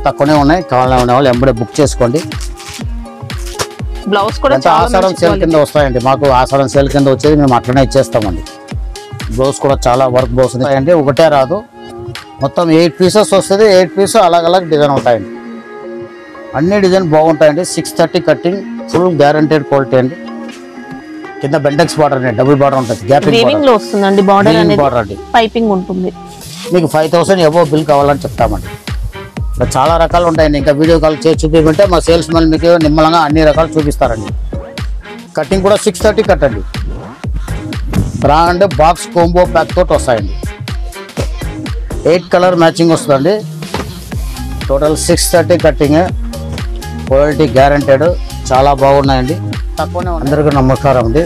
తక్కువనే ఉన్నాయి. కావాలనే వాళ్ళు ఎంబడే బుక్ చేసుకోండి. బ్లౌజ్ కూడా ఆషాఢం సేల్ కింద వస్తాయండి. మాకు ఆషాఢం సేల్ కింద వచ్చేది మేము అట్లనే ఇచ్చేస్తామండి. బ్లౌజ్ కూడా చాలా వర్క్ బ్లౌజ్ ఉంటాయండి. ఒకటే రాదు, మొత్తం 8 పీసెస్ వస్తుంది. 8 పీస్ అలాగ డిజైన్ ఉంటాయండి. అన్ని డిజైన్ బాగుంటాయండి. 630 కట్టింగ్, ఫుల్ గ్యారంటెడ్ క్వాలిటీ అండి. కింద బెండెక్స్ బార్డర్ అండి, డబుల్ బార్డర్ ఉంటుంది. వీవింగ్ లో వస్తుందండి బార్డర్ అనేది, బార్డర్ అండి. పైపింగ్ ఉంటుంది. మీకు 5000 అబోవ్ బిల్ కావాలని చెప్తామండి. ఇలా చాలా రకాలు ఉంటాయండి. ఇంకా వీడియో కాల్ చేసి చూపించమంటే మా సేల్స్ మెన్ మీకు నిమ్మలంగా అన్ని రకాలు చూపిస్తారండి. కటింగ్ కూడా 630 కట్టండి. బ్రాండ్ బాక్స్ కోంబో ప్యాక్ తోటి వస్తాయండి. 8 కలర్ మ్యాచింగ్ వస్తుందండి. టోటల్ 630 కట్టింగ్, క్వాలిటీ గ్యారంటెడ్, చాలా బాగున్నాయండి. తక్కువనే. అందరికీ నమస్కారం అండి.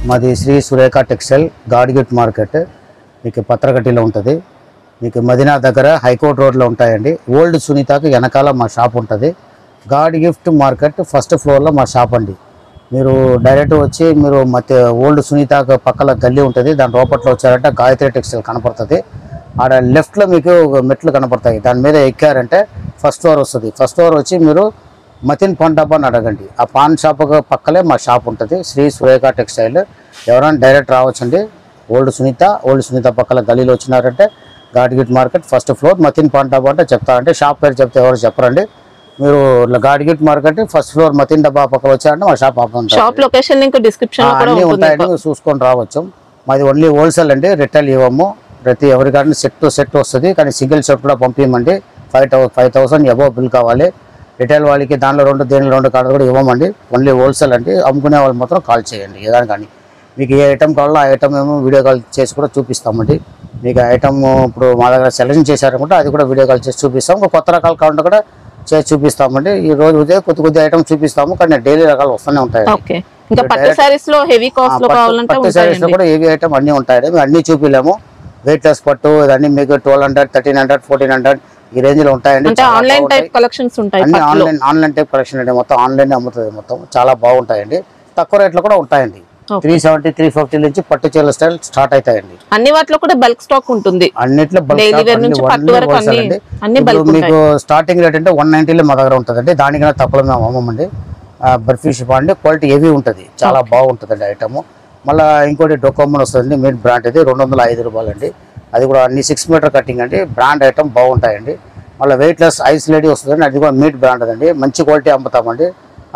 మాది శ్రీ సురేఖ టెక్స్టైల్, గాడ్గిట్ మార్కెట్, మీకు పత్రగట్టిలో ఉంటుంది. మీకు మదీనా దగ్గర హైకోర్ట్ రోడ్లో ఉంటాయండి. ఓల్డ్ సునీతకి వెనకాల మా షాప్ ఉంటుంది. గాడ్ గిఫ్ట్ మార్కెట్ ఫస్ట్ ఫ్లోర్లో మా షాప్ అండి. మీరు డైరెక్ట్ వచ్చి మీరు ఓల్డ్ సునీతకు పక్కల గల్లీ ఉంటుంది, దాని లోపట్లో వచ్చారంటే గాయత్రి టెక్స్టైల్ కనపడుతుంది. ఆడ లెఫ్ట్లో మీకు మెట్లు కనపడతాయి, దాని మీద ఎక్కారంటే ఫస్ట్ ఫ్లోర్ వస్తుంది. ఫస్ట్ ఫ్లోర్ వచ్చి మీరు మతిన్ పాన్ డబ్బా అని అడగండి. ఆ పాన్ షాప్ పక్కలే మా షాప్ ఉంటుంది, శ్రీ సురేఖ టెక్స్టైల్. ఎవరైనా డైరెక్ట్ రావచ్చండి. ఓల్డ్ సునీత పక్కల గల్లీలో వచ్చినారంటే గాడ్గిట్ మార్కెట్ ఫస్ట్ ఫ్లోర్, మతిన్ పాన్ డబ్బా అంటే చెప్తారంటే, షాప్ పేరు చెప్తే ఎవరు చెప్పరండి. మీరు గాడ్గిట్ మార్కెట్ ఫస్ట్ ఫ్లోర్ మతిన్ డబ్బా పక్కన వచ్చారంటే మా shop shop location link description లో కూడా ఉంటాయండి, చూసుకొని రావచ్చు. మాది ఓన్లీ హోల్సేల్ అండి, రిటైల్ ఇవ్వము. ప్రతి ఎవరికైనా సెట్ వస్తుంది, కానీ సింగిల్ సెట్ కూడా పంపించమండి. 5000 అబోవ్ బిల్ కావాలి. రిటైల్ వాళ్ళకి దానిలో 2 కార్డు కూడా ఇవ్వమండి. ఓన్లీ హోల్సేల్ అండి. అమ్ముకునే వాళ్ళు మాత్రం కాల్ చేయండి. ఏదైనా కానీ మీకు ఏ ఐటమ్ కావాలో ఆ ఐటమ్ మేము వీడియో కాల్ చేసి కూడా చూపిస్తామండి. మీకు ఐటమ్ ఇప్పుడు మా దగ్గర సెలెక్షన్ చేశారనుకుంటే అది కూడా వీడియో కాల్ చేసి చూపిస్తాం. కొత్త రకాల కావాలంటే కూడా చేసి చూపిస్తామండి. ఈ రోజు ఉదయం కొద్ది ఐటమ్ చూపిస్తాము, కానీ డైలీ రకాలు వస్తూనే ఉంటాయి. పట్టు సారీస్ లో కూడా హెవీ ఐటమ్ అన్ని ఉంటాయి. మేము అన్ని చూపిలేము. వెయిట్ లెస్ పట్టు ఇవన్నీ మీకు 1200, 1300, 1400 ఈ రేంజ్ లో ఉంటాయండి. ఆన్లైన్ టైప్ కలెక్షన్స్ ఉంటాయి. అన్ని ఆన్లైన్ టైప్ కలెక్షన్ అండి. మొత్తం ఆన్లైన్ అమ్ముతుంది. మొత్తం చాలా బాగుంటాయండి. తక్కువ రేట్లో కూడా ఉంటాయండి. 370, 350 నుంచి పట్టు చీరల స్టైల్ స్టార్ట్ అవుతాయండి. అన్ని వాటిలో కూడా బల్క్ స్టాక్ ఉంటుంది. అన్నిట్లో మీకు స్టార్టింగ్ రేట్ అంటే 190 మా దగ్గర ఉంటుందండి. దానికన్నా తక్కువ మేము అమ్మమండి. బర్ఫీ షిప్ అండి, క్వాలిటీ హెవీ ఉంటుంది, చాలా బాగుంటుందండి ఐటమ్. మళ్ళీ ఇంకోటి డొకోమన్ వస్తుందండి, మీట్ బ్రాండ్ ఇది, 205 రూపాయలు అండి. అది కూడా అన్ని 6 మీటర్ కటింగ్ అండి. బ్రాండ్ ఐటమ్ బాగుంటాయండి. మళ్ళీ వెయిట్ లెస్ ఐస్ లేడీ వస్తుందండి, అది కూడా మీట్ బ్రాండ్ అండి. మంచి క్వాలిటీ అమ్ముతామండి.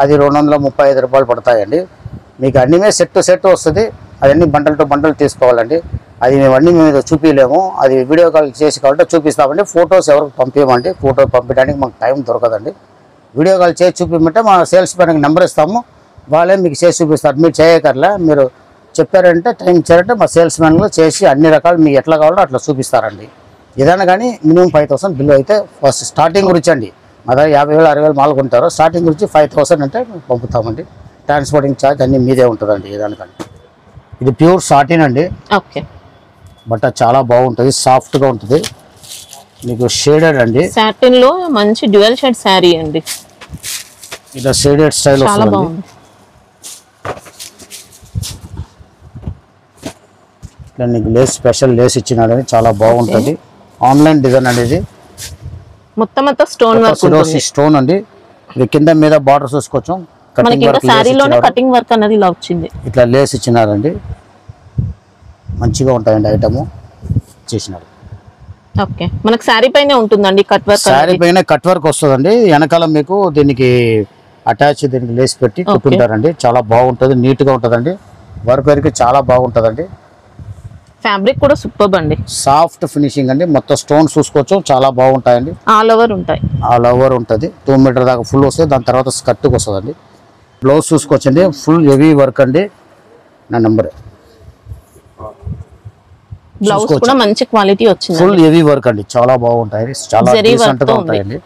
అది 235 రూపాయలు పడతాయండి. మీకు అన్నీ సెట్ వస్తుంది. అవన్నీ బండలు తీసుకోవాలండి. అది మేము అన్నీ మేము చూపించలేము. అది వీడియో కాల్ చేసి కావాలంటే చూపిస్తామండి. ఫొటోస్ ఎవరికి పంపించమండి. ఫోటో పంపించడానికి మాకు టైం దొరకదండి. వీడియో కాల్ చేసి చూపించమంటే మా సేల్స్ మ్యాన్కి నెంబర్ ఇస్తాము, వాళ్ళే మీకు చేసి చూపిస్తారు. మీరు చేయకర్లే, మీరు చెప్పారంటే టైం ఇచ్చారంటే మా సేల్స్ మ్యాన్లో చేసి అన్ని రకాలు మీకు ఎట్లా కావాలో అట్లా చూపిస్తారండి. ఏదైనా కానీ మినిమం 5000 బిల్లు అయితే ఫస్ట్ స్టార్టింగ్ గురించి అండి. మా దగ్గర 50,000, 60,000 మాలు కొంటారు. స్టార్టింగ్ గురించి 5000 అంటే పంపుతామండి. ట్రాన్స్పోర్టింగ్ ఛార్జ్ అన్ని మీదే ఉంటుందండి. ఏదానికండి ఇది ప్యూర్ సాటిన్ అండి. బట్ట చాలా బాగుంటుంది, సాఫ్ట్గా ఉంటుంది. మీకు షేడెడ్ అండి, సాటిన్ లో మంచి డ్యూయల్ షేడ్ శారీ అండి. ఇలా షేడెడ్ స్టైల్ వస్తుంది. ఇట్లా నీకు లేస్ స్పెషల్ లేస్ ఇచ్చినాడని చాలా బాగుంటుంది. ఆన్లైన్ డిజైన్ అనేది మొత్తం స్టోన్ వర్క్, స్టోన్ అండి. ఇది కింద మీద బార్డర్ చూసుకోవచ్చు. కటింగ్ వర్క్ అనేది ఇలా వచ్చింది. ఇట్లా లేస్ ఇచ్చినారండి, మంచిగా ఉంటాయండి ఐటమ్ చేసినారు. ఓకే, మనకు శారీ పైన ఉంటుందండి కట్ వర్క్. శారీ పైన కట్ వర్క్ వస్తుందండి. వెనకాల మీకు దీనికి అటాచ్ దీనికి లేస్ పెట్టి కుట్టుంటారండి. చాలా బాగుంటుంది, నీట్ గా ఉంటుందండి. వర్క్ వరకు చాలా బాగుంటుందండి. ఫ్యాబ్రిక్ కూడా సూపర్ అండి, సాఫ్ట్ ఫినిషింగ్ అండి. మొత్తం స్టోన్ చూసుకోవచ్చు, చాలా బాగుంటాయండి. ఆల్ ఓవర్ ఉంటాయి, ఆల్ ఓవర్ ఉంటుంది. 2 మీటర్ దాకా ఫుల్ వస్తుంది. దాని తర్వాత స్కర్ట్కి వస్తుందండి. బ్లౌజ్ చూసుకోవచ్చండి, ఫుల్ హెవీ వర్క్ అండి. నా నెంబర్ బ్లౌజ్ కూడా మంచి క్వాలిటీ వచ్చింది. ఫుల్ హెవీ వర్క్ అండి, చాలా బాగుంటాయి, చాలా డీసెంట్ గా ఉంటాయండి.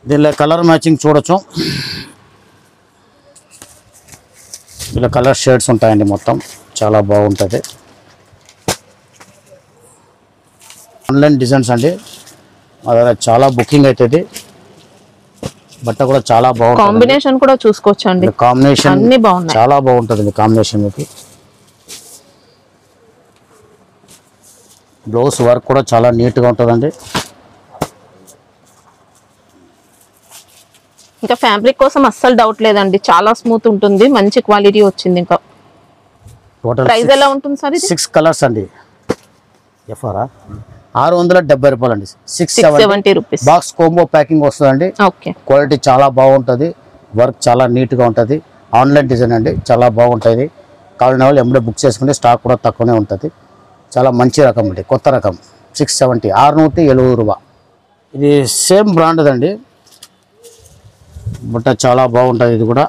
దీనిలో కలర్ మ్యాచింగ్ చూడొచ్చు. ఇలా కలర్ షేడ్స్ ఉంటాయండి. మొత్తం చాలా బాగుంటుంది. ఆన్లైన్ డిజైన్స్ అండి, మా దగ్గర చాలా బుకింగ్ అవుతుంది. బట్ట కూడా చాలా బాగుంటుంది. కాంబినేషన్ కూడా చూసుకోవచ్చు అండి. కాంబినేషన్ అన్ని బాగున్నాయి, చాలా బాగుంటుంది కాంబినేషన్. మీకు బ్లౌజ్ వర్క్ కూడా చాలా నీట్ గా ఉంటుందండి. ఇంకా ఫ్యాబ్రిక్ కోసం అస్సలు డౌట్ లేదండి, చాలా స్మూత్ ఉంటుంది, మంచి క్వాలిటీ వచ్చింది. ఇంకా టోటల్ ప్రైస్ ఎలా ఉంటుంది సార్ ఇది? 6 కలర్స్ అండి. ఎఫ్ఆర్ 670 రూపాయలు అండి. 670 రూపీస్. బాక్స్ కాంబో ప్యాకింగ్ వస్తుందండి. ఓకే. క్వాలిటీ చాలా బాగుంటుంది, వర్క్ చాలా నీట్గా ఉంటుంది. ఆన్లైన్ డిజైన్ అండి, చాలా బాగుంటుంది. కావాలనే వాళ్ళు ఎంబడే బుక్ చేసుకుంటే స్టాక్ కూడా తక్కువనే ఉంటుంది. చాలా మంచి రకం అండి, కొత్త రకం. 670 670 రూపాయ. ఇది సేమ్ బ్రాండ్ అండి, బట్ట చాలా బాగుంటుంది. ఇది కూడా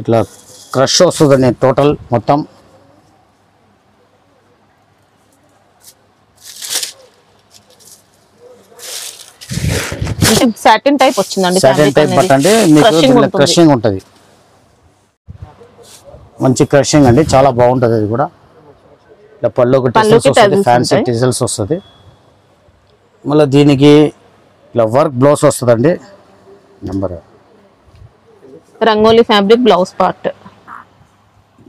ఇట్లా క్రష్ వస్తుందండి టోటల్ మొత్తం. సాటిన్ టైప్ వచ్చిందండి. సాటిన్ టైప్ బట్ట అండి, మీకు క్రషింగ్ ఉంటుంది, మంచి క్రషింగ్ అండి, చాలా బాగుంటుంది. అది కూడా ఇలా పళ్ళుకి ఫ్యాన్సీ టిజల్స్ వస్తుంది. మళ్ళీ దీనికి ఇలా వర్క్ బ్లౌజ్ వస్తుందండి. Number rangoli fabric blouse part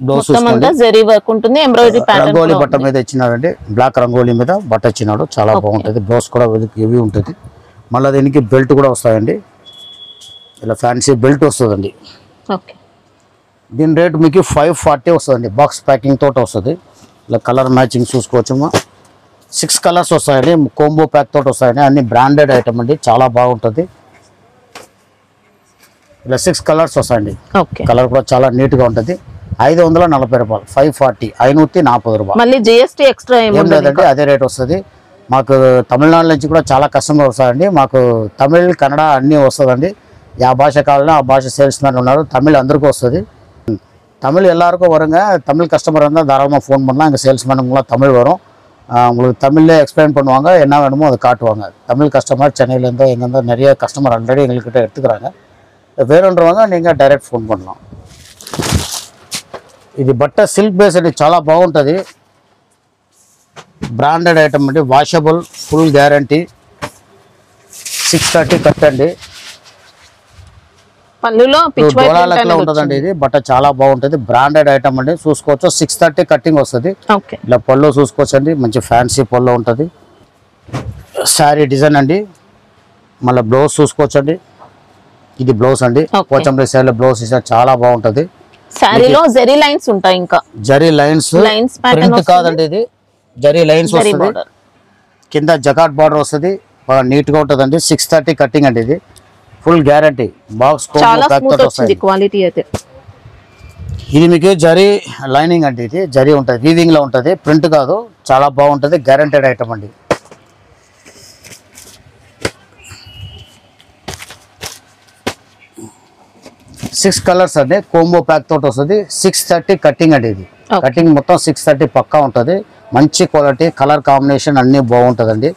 blouse zari work ఉంటుంది, ఎంబ్రాయిడరీ ప్యాటర్న్. రంగోలీ బట్ట మీద ఇచ్చినాడండి, బ్లాక్ రంగోలీ మీద బట్ట ఇచ్చినాడు, చాలా బాగుంటుంది. బ్లౌజ్ కూడా హెవీ ఉంటుంది. మళ్ళీ దీనికి బెల్ట్ కూడా వస్తాయండి, ఇలా ఫ్యాన్సీ బెల్ట్ వస్తుందండి. ఓకే. దీని రేట్ మీకు 540 వస్తుందండి. బాక్స్ ప్యాకింగ్ తోట వస్తుంది. ఇలా కలర్ మ్యాచింగ్ చూసుకోవచ్చమ్మా. 6 కలర్స్ వస్తాయండి, కోంబో ప్యాక్ తోటి వస్తాయండి. అన్ని బ్రాండెడ్ ఐటమ్ అండి, చాలా బాగుంటుంది. ఇలా 6 కలర్స్ వస్తాయండి. కలర్ కూడా చాలా నీట్గా ఉంటుంది. 540 రూపాయలు. 540 540 రూపాయలు. మళ్ళీ జిఎస్టీ ఎక్స్ట్రా ఏం లేదండి, అదే రేట్ వస్తుంది. మాకు తమిళనాడు నుంచి కూడా చాలా కస్టమర్ వస్తారండి. మాకు తమిళ్ కన్నడ అన్నీ వస్తుందండి. ఆ భాష కావాలన్నా ఆ భాష సేల్స్ మ్యాన్ ఉన్నారు, తమిళ్ అందరికీ వస్తుంది. தமிழ் எல்லாருக்கும் வருங்க. தமிழ் கஸ்டமர் இருந்தால் தாராளமாக ஃபோன் பண்ணலாம். எங்கள் சேல்ஸ்மேனுங்களாம் தமிழ் வரும், உங்களுக்கு தமிழ்லே எக்ஸ்பிளைன் பண்ணுவாங்க, என்ன வேணுமோ அதை காட்டுவாங்க. தமிழ் கஸ்டமர் சென்னையிலேருந்தோ எங்கேருந்தோ நிறைய கஸ்டமர் ஆல்ரெடி எங்கள்கிட்ட எடுத்துக்கிறாங்க. வேணுன்றவங்க நீங்கள் డైరెక్ట్ ఫోన్ பண்ணலாம். ఇది బట్ట సిల్క్ బేస్ అండి, చాలా బాగుంటుంది. బ్రాండెడ్ ఐటమ్ అండి, వాషబుల్, ఫుల్ గ్యారంటీ. 630 కట్ అండి. పళ్ళులో పిచ్ వైట్ గోళాలకలా ఉంటుందండి. ఇది బట్ట చాలా బాగుంటుంది, బ్రాండెడ్ ఐటమ్ అండి. చూసుకోవచ్చు 630 కట్టింగ్ వస్తుంది. ఇలా పళ్ళు చూసుకోవచ్చు అండి, మంచి ఫ్యాన్సీ పళ్ళు ఉంటుంది. శారీ డిజైన్ అండి. మళ్ళీ బ్లౌజ్ చూసుకోవచ్చు అండి, ఇది బ్లౌజ్ అండి. పోచంపల్లి స్టైల్లో బ్లౌజ్ ఇస్తే చాలా బాగుంటుంది. శారీలో జరీ లైన్స్ ఉంటాయి, ఇంకా జరీ లైన్స్ ప్రింట్ కాదండి, ఇది జరీ లైన్స్ వస్తుంది. కింద జకాట్ బార్డర్ వస్తుంది, బాగా నీట్ గా ఉంటుందండి. 630 కట్టింగ్ అండి. ఇది ఫుల్ గ్యారంటీ. బాక్స్ క్వాలిటీ అయితే ఇది మీకు జరీ లైనింగ్ అండి. ఇది జరీ ఉంటుంది, వీవింగ్ లో ఉంటుంది, ప్రింట్ కాదు. చాలా బాగుంటుంది, గ్యారంటెడ్ ఐటమ్ అండి. సిక్స్ కలర్స్ అండి, కోంబో ప్యాక్ తోటి వస్తుంది. 630 కట్టింగ్ అండి. ఇది కటింగ్ మొత్తం 630 పక్కా ఉంటుంది. మంచి క్వాలిటీ, కలర్ కాంబినేషన్ అన్ని బాగుంటుందండి.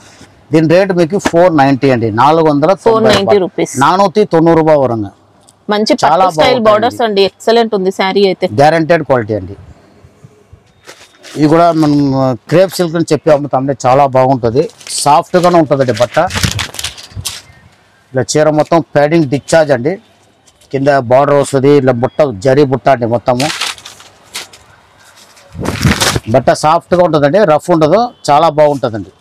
దీని రేట్ మీకు 490 అండి. 490 రూపీస్. 490 రూపాయలు వరంగా. మంచి చాలా స్టైల్ బోర్డర్స్ అండి, ఎక్సలెంట్ ఉంది సారీ అయితే. గ్యారంటెడ్ క్వాలిటీ అండి. ఇది కూడా మనం క్రేప్ సిల్క్ అని చెప్పి అమ్ముతామండి, చాలా బాగుంటుంది. సాఫ్ట్గానే ఉంటుందండి బట్ట. ఇలా చీర మొత్తం ప్యాడింగ్ డిశ్చార్జ్ అండి. కింద బార్డర్ వస్తుంది, ఇలా బుట్ట జరీ బుట్ట అండి మొత్తము. బట్ట సాఫ్ట్గా ఉంటుందండి, రఫ్ ఉండదు, చాలా బాగుంటుందండి.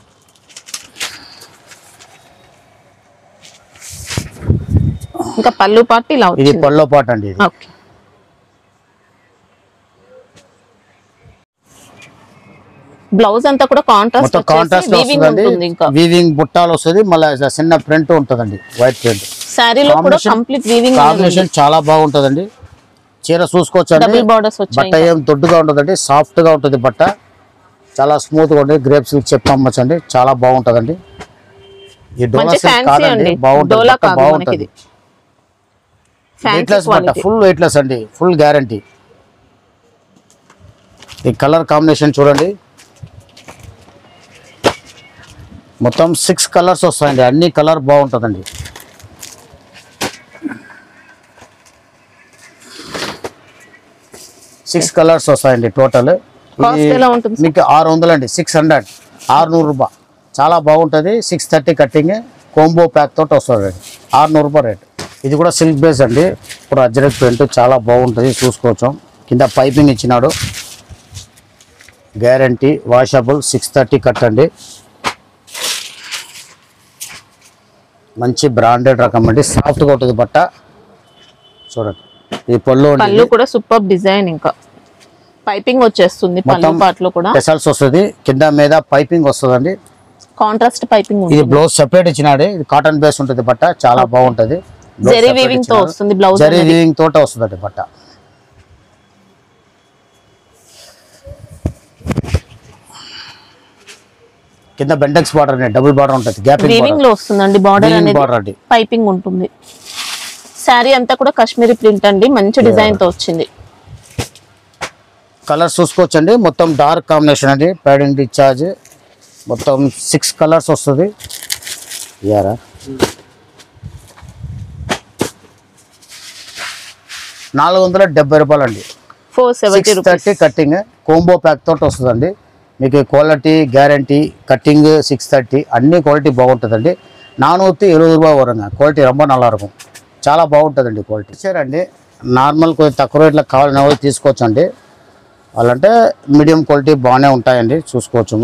ఇంకా పళ్ళు పాటు ఇలా ఇది పళ్ళు పాటు అండి. ఇది బ్లౌజ్ అంతా కూడా కాంట్రాస్ట్ వస్తుంది, వీవింగ్ బుట్టాలు వస్తుంది. మళ్ళీ చిన్న ప్రింట్ ఉంటుందండి, వైట్ ప్రింట్. సారీలో కూడా కంప్లీట్ వీవింగ్ కాంబినేషన్ చాలా బాగుంటుందండి. చీర చూసుకోవచ్చండి, బట్ట ఏం దొడ్డుగా ఉంటుందండి, సాఫ్ట్ గా ఉంటుంది బట్ట. చాలా స్మూత్ గా ఉంటుంది. గ్రేప్ సిల్క్ చెప్పమ్మచ్చండి, చాలా బాగుంటుందండి. ఈ డోలా సిల్క్ కాదండి, బాగుంటుంది. వెయిట్లెస్ బట్ట, ఫుల్ వెయిట్లెస్ అండి, ఫుల్ గ్యారంటీ. ఈ కలర్ కాంబినేషన్ చూడండి, మొత్తం 6 కలర్స్ వస్తాయండి. అన్ని కలర్ బాగుంటుందండి. సిక్స్ కలర్స్ వస్తాయండి టోటల్. మీకు 600 అండి. 600 రూపాయలు. చాలా బాగుంటుంది. 630 కట్టింగ్, కోంబో ప్యాక్ తోటి వస్తుంది. 600 రూపాయలు రేట్. ఇది కూడా సిల్క్ బేస్ అండి, ఇప్పుడు అజ్రక్ ప్రింట్, చాలా బాగుంటుంది. చూసుకోవచ్చు, కింద పైపింగ్ ఇచ్చినాడు, గ్యారంటీ, వాషబుల్. 630 కట్ అండి. మంచి బ్రాండెడ్ రకం అండి, సాఫ్ట్గా ఉంటుంది బట్ట. చూడండి ఈ పళ్ళు పళ్ళు కూడా సూపర్ డిజైన్, ఇంకా పైపింగ్ వచ్చేస్తుంది పళ్ళు పాటలో కూడా. పెసల్స్ వస్తుంది, కింద మీద పైపింగ్ వస్తుందండి, కాంట్రాస్ట్ పైపింగ్. ఇది బ్లౌజ్ సెపరేట్ ఇచ్చినాడు. ఇది కాటన్ బేస్ ఉంటుంది బట్ట, చాలా బాగుంటది. జరీ వీవింగ్ తో వస్తుంది బ్లౌజ్, జరీ వీవింగ్ తోట వస్తుందండి బట్ట. కింద బెండెక్స్ బార్డర్ అండి, డబుల్ బార్డర్ ఉంటుంది, గ్యాపింగ్ వీవింగ్ లో వస్తుందండి బార్డర్ అనేది, పైపింగ్ ఉంటుంది. శారీ అంతా కూడా కాశ్మీరీ ప్రింట్ అండి, మంచి డిజైన్ తో వచ్చింది. కలర్స్ చూసుకోవచ్చండి, మొత్తం డార్క్ కాంబినేషన్ అండి. ప్యాడింగ్ డిశ్చార్జ్ మొత్తం 6 కలర్స్ వస్తుంది. యారా 470 రూపాయలు అండి, 470 కట్టింగ్. కోంబో ప్యాక్ తోటి వస్తుందండి. మీకు క్వాలిటీ గ్యారంటీ, కట్టింగ్ 630, అన్ని క్వాలిటీ బాగుంటుందండి. 470 రూపాయ వరంగా క్వాలిటీ ரொம்ப நல்லா இருக்கும், చాలా బాగుంటుందండి క్వాలిటీ. సరేండి, నార్మల్ కొంచెం తక్కువ రేట్లో కావాలని వాళ్ళు తీసుకోవచ్చు అండి. వాళ్ళంటే మీడియం క్వాలిటీ బాగానే ఉంటాయండి, చూసుకోవచ్చు.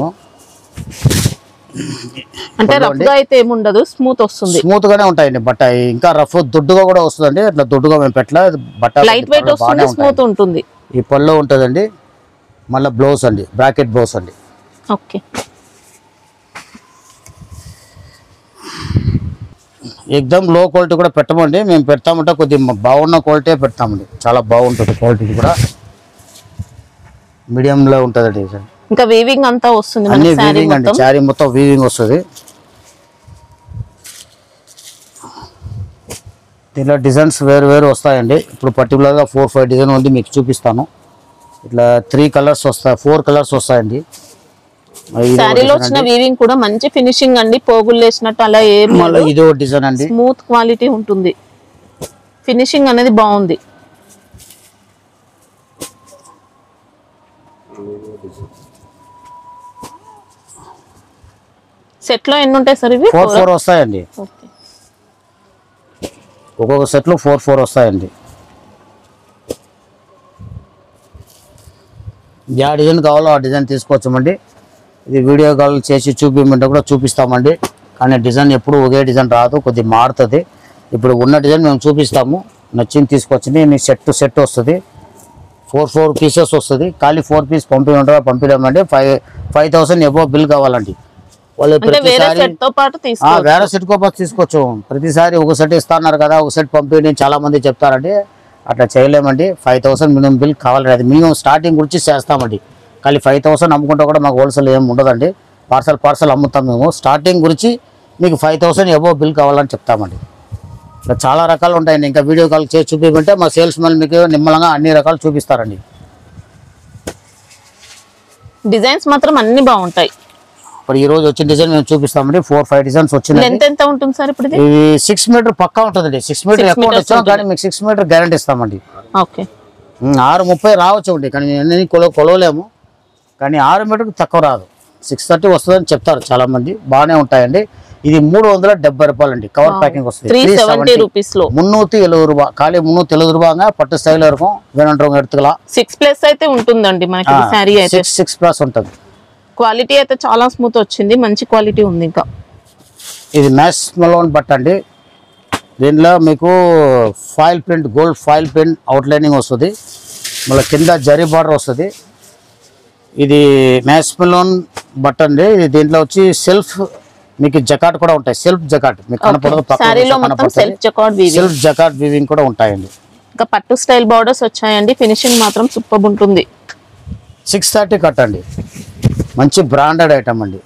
అంటే రఫ్ గా అయితే ఏముండదు, స్మూత్ వస్తుంది, స్మూత్ గానే ఉంటాయండి బట్ట. ఇంకా రఫ్ దొడ్డుగా కూడా వస్తుందండి, అట్లా దొడ్డుగా మేము పెట్టలే. బట్ట లైట్ వెయిట్ వస్తుంది, స్మూత్ ఉంటుంది. ఈ పళ్ళు ఉంటుందండి, మళ్ళీ బ్లౌజ్ అండి, బ్రాకెట్ బ్లౌజ్ అండి. ఓకే, ఎక్దమ్ లో క్వాలిటీ కూడా పెట్టమండి, మేము పెడతామంటే కొద్దిగా బాగున్న క్వాలిటీ పెడతామండి, చాలా బాగుంటుంది క్వాలిటీ కూడా. మీడియంలో ఉంటుందండి. ఇంకా వీవింగ్ అంతా వస్తుంది, అన్ని వీవింగ్ అండి, శారీ మొత్తం వీవింగ్ వస్తుంది. దీంట్లో డిజైన్స్ వేరు వేరు వస్తాయండి. ఇప్పుడు పర్టికులర్గా 4-5 డిజైన్ ఉంది, మీకు చూపిస్తాను. ఇట్లా 3 కలర్స్ వస్తాయి, 4 కలర్స్ వస్తాయండి. శారీలో వచ్చిన వీవింగ్ కూడా మంచి ఫినిషింగ్ అండి, పోగులు వేసినట్టు అలా ఏం మళ్ళీ ఇదో డిజైన్ అండి, స్మూత్ క్వాలిటీ ఉంటుంది, ఫినిషింగ్ అనేది బాగుంది. సెట్ లో ఎన్ని ఉంటాయి సార్ ఇవి? 4 వస్తాయండి, ఒక్కొక్క సెట్ లో 4 వస్తాయండి. ఏ డిజైన్ కావాలో ఆ డిజైన్ తీసుకోవచ్చామండి. ఇది వీడియో కాల్ చేసి చూపించమంటే కూడా చూపిస్తామండి, కానీ డిజైన్ ఎప్పుడు ఒకే డిజైన్ రాదు, కొద్దిగా మారుతుంది. ఇప్పుడు ఉన్న డిజైన్ మేము చూపిస్తాము, నచ్చింది తీసుకొచ్చింది. మీ సెట్ వస్తుంది, 4 పీసెస్ వస్తుంది. ఖాళీ 4 పీస్ పంపించమండి. 5,000 ఎబో బిల్ కావాలండి. వాళ్ళు ప్రతిసారి వేరే సెట్ కోపాస్ తీసుకోవచ్చు, ప్రతిసారి ఒక సెట్ ఇస్తున్నారు కదా, ఒక సెట్ పంపించండి చాలా మంది చెప్తారండి, అట్లా చేయలేమండి. 5,000 మినిమం బిల్ కావాలి, అది మినిమం స్టార్టింగ్ గురించి చేస్తామండి. ఖాళీ 5,000 అమ్ముకుంటా కూడా మాకు హోల్సేల్ ఏమి ఉండదండి, పార్సల్ అమ్ముతాం మేము. స్టార్టింగ్ గురించి మీకు 5,000 ఎబో బిల్ కావాలని చెప్తామండి. ఇలా చాలా రకాలు ఉంటాయండి, ఇంకా వీడియో కాల్ చేసి చూపించమంటే మా సేల్స్ మెన్ మీకు నిమ్మలంగా అన్ని రకాలు చూపిస్తారండి. డిజైన్స్ మాత్రం అన్ని బాగుంటాయి. ఇప్పుడు ఈ రోజు వచ్చిన డిజైన్ మేము చూపిస్తామండి, 4-5 డిజైన్స్ వచ్చింది. ఎంత ఉంటుంది సార్ ఇప్పుడు? ఇది 6 మీటర్ పక్కా ఉంటుందండి, 6 మీటర్ ఎక్కువ వచ్చాం కానీ మీకు 6 మీటర్ గ్యారంటీ ఇస్తామండి. 6:30 రావచ్చు అండి, కానీ అన్ని కొలవలేము, కానీ 6 మీటర్కి తక్కువ రాదు, 6:30 వస్తుందని చెప్తారు చాలా మంది. బాగానే ఉంటాయండి. ఇది 370 రూపాయలు అండి, కవర్ ప్యాకింగ్ వస్తుంది. 370 రూపీస్ లో 370 రూపాయ, ఖాళీ 370 రూపాయగా పట్టు స్టైల్ వరకు వేనంటాం ఎడుతులా 6+ అయితే ఉంటుందండి మనకి సారీ అయితే. 6+ ఉంటుంది. క్వాలిటీ అయితే చాలా స్మూత్ వచ్చింది, మంచి క్వాలిటీ ఉంది. ఇంకా ఇది మ్యాస్ మలోన్ బట్ట అండి, దీనిలో మీకు foil print, gold foil print outlining వస్తుంది, మళ్ళీ కింద జరీ బార్డర్ వస్తుంది. ఇది మ్యాస్ మలోన్ బట్ట అండి. దీంట్లో వచ్చి సెల్ఫ్ మీకు జకాట్ కూడా ఉంటాయి, సెల్ఫ్ జకాట్ మీకు కనపడదు, సెల్ఫ్ జకాట్ వీవింగ్ కూడా ఉంటాయండి. ఇంకా పట్టు స్టైల్ బార్డర్స్ వచ్చాయండి, ఫినిషింగ్ మాత్రం సూపర్ ఉంటుంది. 630 కట్టండి, మంచి బ్రాండెడ్ ఐటమ్ అండి.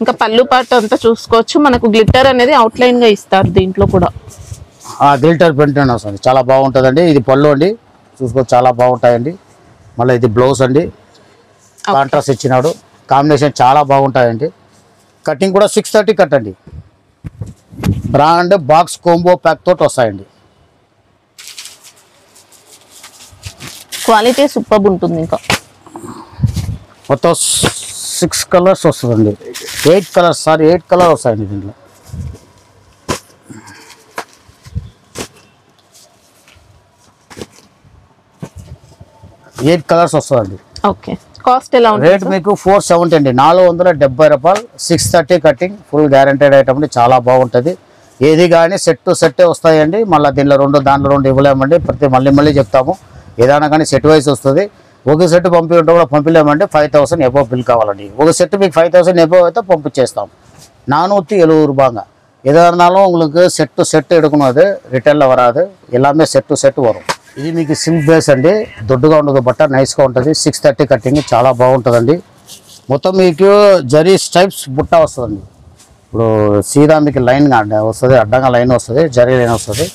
ఇంకా పళ్ళు పాటు అంతా చూసుకోవచ్చు, మనకు గ్లిట్టర్ అనేది అవుట్లైన్ గా ఇస్తారు దీంట్లో కూడా. గ్లిట్టర్ ప్రింట్ వస్తుంది, చాలా బాగుంటుందండి. ఇది పళ్ళు అండి, చూసుకోవచ్చు, చాలా బాగుంటాయండి. మళ్ళీ ఇది బ్లౌజ్ అండి, కాంట్రాస్ట్ ఇచ్చినాడు, కాంబినేషన్ చాలా బాగుంటాయండి. కటింగ్ కూడా 630 కట్టండి. బ్రాండ్ బాక్స్ కోంబో ప్యాక్ తోటి వస్తాయండి. క్వాలిటీ సూపర్ ఉంటుంది. ఇంకా మొత్తం 6 కలర్స్ వస్తుందండి, 8 కలర్స్, సారీ 8 కలర్ వస్తాయండి దీంట్లో. ఎయిట్ కలర్స్ వస్తుందండి. ఓకే, కాస్ట్ ఎలా ఉంటుంది రేట్ మీకు 470 అండి, 470 రూపాయలు. 630 కటింగ్, ఫుల్ గ్యారంటెడ్ ఐటమ్ అండి, చాలా బాగుంటుంది. ఏది కానీ సెట్ టు సెట్టే వస్తాయండి. మళ్ళీ దీనిలో 2 దాంట్లో 2 ఇవ్వలేమండి. మళ్ళీ చెప్తాము, ఏదైనా కానీ సెట్ వైజ్ వస్తుంది. ఒక సెట్ పంపి ఉంటే కూడా పంపించలేమండి. 5000 ఎబో బిల్ కావాలండి. ఒక సెట్ మీకు 5000 ఎబో అయితే పంపించేస్తాం. 470 ரூபாங்க. எதாக இருந்தாலும் உங்களுக்கு செட் டு செட் எடுக்கணும். அது ரிட்டர்னில் வராது, எல்லாமே செட் టు సెట్ వரும். ఇది మీకు సిల్క్ బేస్ అండి, దొడ్డుగా ఉండదు, బట్ట నైస్గా ఉంటుంది. 630 కటింగ్, చాలా బాగుంటుందండి. మొత్తం మీకు జరీ స్టైప్స్ బుట్ట వస్తుందండి. ఇప్పుడు సీదా మీకు లైన్ వస్తుంది, అడ్డంగా లైన్ వస్తుంది, జరీ లైన్ వస్తుంది.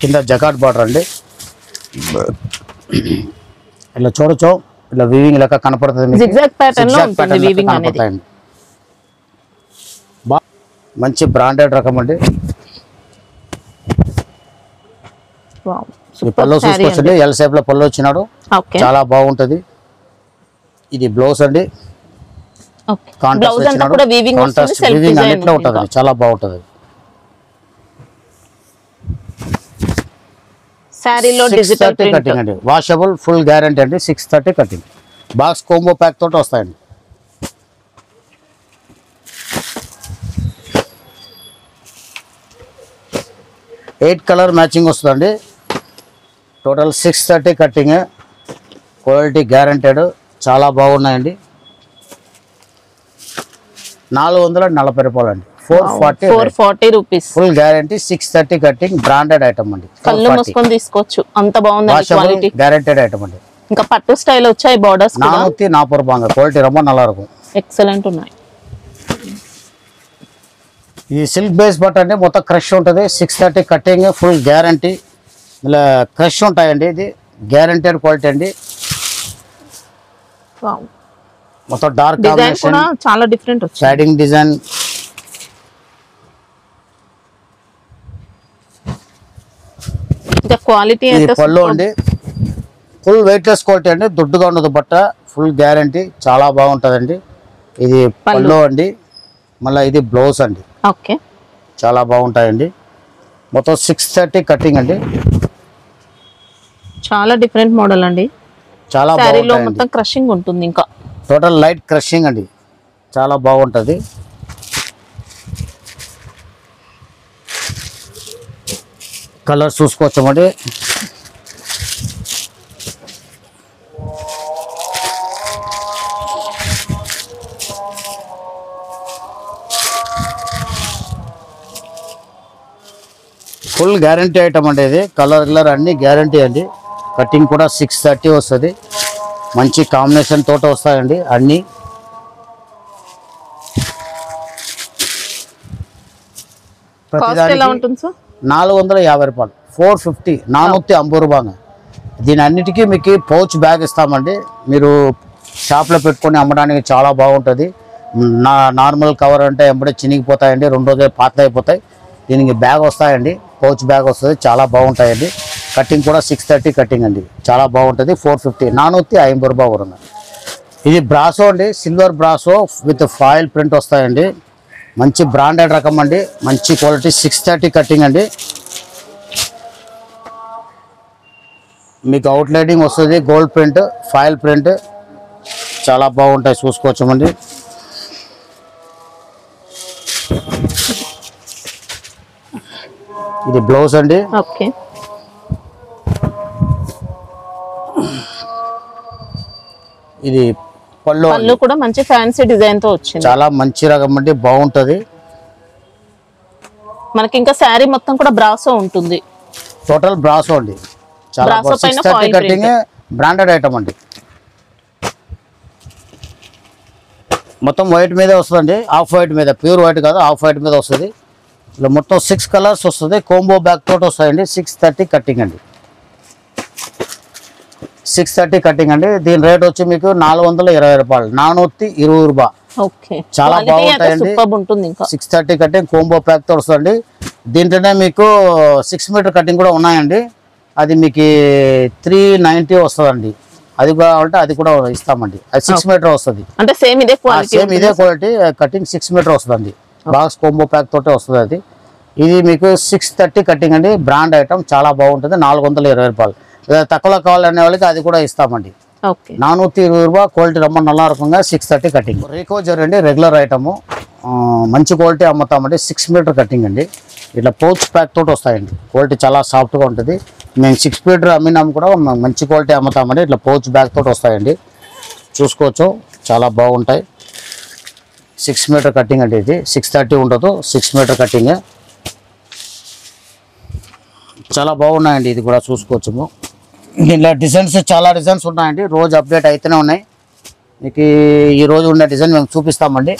కింద జకాట్ బార్డర్ అండి. ఇలా చూడొచ్చు, ఇలా వీవింగ్ లెక్క కనపడుతుంది. జిగ్జాగ్ ప్యాటర్న్ లో ఉంటుంది వీవింగ్ అనేది. మంచి బ్రాండెడ్ రకం అండి. పళ్ళు చూసుకోవచ్చండి, ఎల్ షేప్ లో పళ్ళు వచ్చినాడు, చాలా బాగుంటది. ఇది బ్లౌజ్ అండి, వీవింగ్ అన్నిట్లో ఉంటుంది, చాలా బాగుంటది. సారీలో డిజిటల్ కటింగ్ అండి, వాషబుల్, ఫుల్ గ్యారంటీ అండి. 630 కటింగ్, బాక్స్ కోంబో ప్యాక్ తోటి వస్తాయండి. ఎయిట్ కలర్ మ్యాచింగ్ వస్తుందండి. టోటల్ 630 కటింగ్, క్వాలిటీ గ్యారంటెడ్, చాలా బాగున్నాయండి. 440 రూపాయలు అండి. 440 rupees, full guarantee. 630 cutting, branded item అండి. కళ్ళు మూసుకొని తీసుకోవచ్చు, అంత బాగుంది క్వాలిటీ, గ్యారంటెడ్ ఐటమ్ అండి. ఇంకా పట్టు స్టైల్ వచ్చాయి బోర్డర్స్ కూడా. 440 రూపాయలు, క్వాలిటీ ரொம்ப நல்லா இருக்கும். ఎక్సలెంట్ ఉన్నాయి. ఈ సిల్క్ బేస్ బట్ట అండి, మొత్తం క్రష్ ఉంటుంది. 630 కటింగ్, ఫుల్ గ్యారంటీ. ఇలా క్రష్ ఉంటాయండి, ఇది గ్యారంటెడ్ క్వాలిటీ అండి. మొత్తం డార్క్ కాంబినేషన్, చాలా డిఫరెంట్ వచ్చింది. Shading design. ఇంకా క్వాలిటీ అయితే పళ్ళు అండి, ఫుల్ వెయిట్లెస్ క్వాలిటీ అండి, దొడ్డుగా ఉండదు బట్ట, ఫుల్ గ్యారంటీ, చాలా బాగుంటుందండి. ఇది పళ్ళు అండి, మళ్ళీ ఇది బ్లౌజ్ అండి. ఓకే, చాలా బాగుంటాయండి. మొత్తం 630 కటింగ్ అండి, చాలా డిఫరెంట్ మోడల్ అండి. చాలా సారీలో మొత్తం క్రషింగ్ ఉంటుంది, ఇంకా టోటల్ లైట్ క్రషింగ్ అండి, చాలా బాగుంటుంది. కలర్ చూసుకోవచ్చండి. ఫుల్ గ్యారంటీ ఐటమ్ అండి ఇది. కలర్ అన్ని గ్యారంటీ అండి. కటింగ్ కూడా 630 వస్తుంది. మంచి కాంబినేషన్ తోట వస్తాయండి అన్నీ. కాస్ట్ ఎలా ఉంటుంది సార్? 450 రూపాయలు, 450, 450 రూపాయలు. దీని అన్నిటికీ మీకు పౌచ్ బ్యాగ్ ఇస్తామండి. మీరు షాప్లో పెట్టుకొని అమ్మడానికి చాలా బాగుంటుంది. నార్మల్ కవర్ అంటే ఎంబడే చినిగిపోతాయండి, 2 రోజులు పాత అయిపోతాయి. దీనికి బ్యాగ్ వస్తాయండి, పౌచ్ బ్యాగ్ వస్తుంది, చాలా బాగుంటాయండి. కటింగ్ కూడా 630 కటింగ్ అండి, చాలా బాగుంటుంది. 450, 450 రూపాయలు వరుంది. ఇది బ్రాసో అండి, silver brasso with foil print వస్తాయండి. మంచి బ్రాండెడ్ రకం అండి, మంచి క్వాలిటీ. 630 కటింగ్ అండి. మీకు అవుట్లైటింగ్ వస్తుంది, గోల్డ్ ప్రింట్, ఫాయిల్ ప్రింట్, చాలా బాగుంటాయి, చూసుకోవచ్చండి. ఇది బ్లౌజ్ అండి. ఓకే, ఇది పళ్ళు కూడా మంచి ఫ్యాన్సీ డిజైన్ తో వచ్చింది, చాలా మంచి రకం అండి, బాగుంటది. మనకి ఇంకా శారీ మొత్తం కూడా బ్రాసో ఉంటుంది. టోటల్ బ్రాసో అండి, చాలా 630 కటింగ్, బ్రాండెడ్ ఐటమ్ అండి. మొత్తం వైట్ మీదే వస్తుందండి, ఆఫ్ వైట్ మీద, ప్యూర్ వైట్ కాదు, ఆఫ్ వైట్ మీద వస్తుంది. ఇలా మొత్తం 6 కలర్స్ వస్తుంది, కోంబో బ్యాగ్ తోటి వస్తాయండి. 630 కటింగ్ అండి, 630 కటింగ్ అండి. దీని రేట్ వచ్చి మీకు 420 రూపాయలు, 420 రూపాయలు. చాలా బాగుంటాయండి. 630 కటింగ్, కోంబో ప్యాక్ తో వస్తుంది. దీంట్లోనే మీకు 6 మీటర్ కటింగ్ కూడా ఉన్నాయండి. అది మీకు 390 వస్తుందండి. అది కూడా అంటే అది కూడా ఇస్తామండి. అది 6 మీటర్ వస్తుంది, అంటే సేమ్ ఇదే క్వాలిటీ. కటింగ్ 6 మీటర్ వస్తుందండి, బాక్స్ కోంబో ప్యాక్ తోటే వస్తుంది అది. ఇది మీకు 630 కటింగ్ అండి, బ్రాండ్ ఐటమ్, చాలా బాగుంటుంది. 420 రూపాయలు. తక్కువలో కావాలనే వాళ్ళకి అది కూడా ఇస్తామండి. ఓకే 420 రూపాయ క్వాలిటీ ரொம்ப நல்லா இருக்குங்க 630 కటింగ్ రీకో జరీ అండి రెగ్యులర్ ఐటమ్ మంచి క్వాలిటీ అమ్ముతామండి 6 మీటర్ కటింగ్ అండి ఇట్లా పౌచ్ ప్యాక్ తోటి వస్తాయండి క్వాలిటీ చాలా సాఫ్ట్గా ఉంటుంది మేము 6 మీటర్ అమ్మినాము కూడా మంచి క్వాలిటీ అమ్ముతామండి ఇట్లా పౌచ్ బ్యాగ్ తోటి వస్తాయండి చూసుకోవచ్చు చాలా బాగుంటాయి 6 మీటర్ కటింగ్ అండి ఇది 630 ఉండదు 6 మీటర్ కటింగ్ చాలా బాగున్నాయండి ఇది కూడా చూసుకోవచ్చు ఇలా డిజైన్స్ చాలా డిజైన్స్ ఉన్నాయండి రోజు అప్డేట్ అయితేనే ఉన్నాయి మీకు ఈ రోజు ఉన్న డిజైన్ మేము చూపిస్తామండి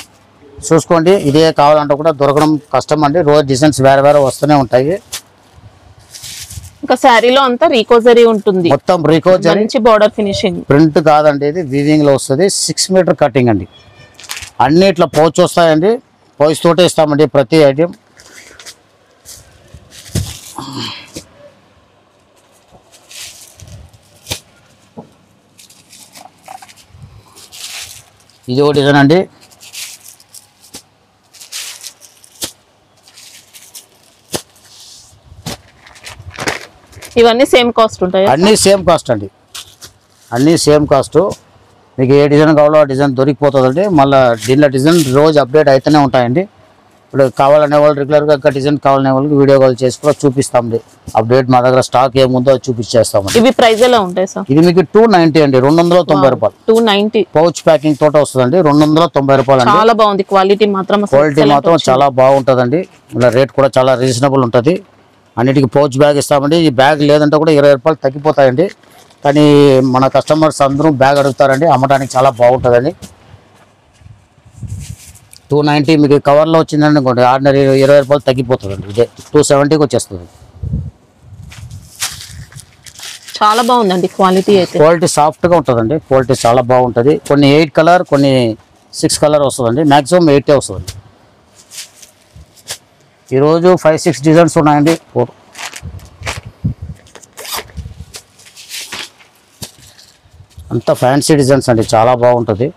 చూసుకోండి ఇదే కావాలంటే కూడా దొరకడం కష్టం అండి రోజు డిజైన్స్ వేరే వేరే వస్తూనే ఉంటాయి ఇంకా శారీలో అంతా రీకోజరీ ఉంటుంది మొత్తం రీకోజరీ మంచి బార్డర్ ఫినిషింగ్ ప్రింట్ కాదండి ఇది వీవింగ్ లో వస్తుంది 6 మీటర్ కటింగ్ అండి అన్ని ఇట్లా పౌచ్ వస్తాయండి పౌచ్ తోటే ఇస్తామండి ప్రతి ఐటెం ఇది ఒక డిజైన్ అండి ఇవన్నీ సేమ్ కాస్ట్ ఉంటాయి అన్నీ సేమ్ కాస్ట్ అండి అన్నీ సేమ్ కాస్ట్ మీకు ఏ డిజైన్ కావాలో ఆ డిజైన్ దొరికిపోతుందండి మళ్ళీ దీనిలో డిజైన్ రోజు అప్డేట్ అయితేనే ఉంటాయండి ఇప్పుడు కావాలనే వాళ్ళు రెగ్యులర్గా ఇంకా డిజైన్ కావాలనే వాళ్ళకి వీడియో కాల్ చేసి కూడా చూపిస్తామండి అప్డేట్ మా దగ్గర స్టాక్ ఏముందో అది చూపించేస్తామండి ఇవి ప్రైస్ ఎలా ఉంటాయి సార్ ఇది మీకు 290 అండి 290 రూపాయలు 290 పౌచ్ ప్యాకింగ్ తోట వస్తుందండి 290 రూపాయలు అండి చాలా బాగుంది క్వాలిటీ మాత్రం క్వాలిటీ మాత్రం చాలా బాగుంటుందండి ఇలా రేట్ కూడా చాలా రీజనబుల్ ఉంటుంది అన్నిటికీ పౌచ్ బ్యాగ్ ఇస్తామండి ఈ బ్యాగ్ లేదంటే కూడా 20 రూపాయలు తగ్గిపోతాయండి కానీ మన కస్టమర్స్ అందరూ బ్యాగ్ అడుగుతారండి అమ్మడానికి చాలా బాగుంటుందండి 290 మీకు కవర్లో వచ్చిందండి అనుకోండి ఆర్డినరీ 20 రూపాయలు తగ్గిపోతుందండి ఇదే 270కి వచ్చేస్తుంది చాలా బాగుందండి క్వాలిటీ అయితే క్వాలిటీ సాఫ్ట్గా ఉంటుందండి క్వాలిటీ చాలా బాగుంటుంది కొన్ని 8 కలర్ కొన్ని 6 కలర్ వస్తుందండి మ్యాక్సిమం 8 వస్తుంది ఈరోజు 5-6 డిజైన్స్ ఉన్నాయండి అంతా ఫ్యాన్సీ డిజైన్స్ అండి చాలా బాగుంటుంది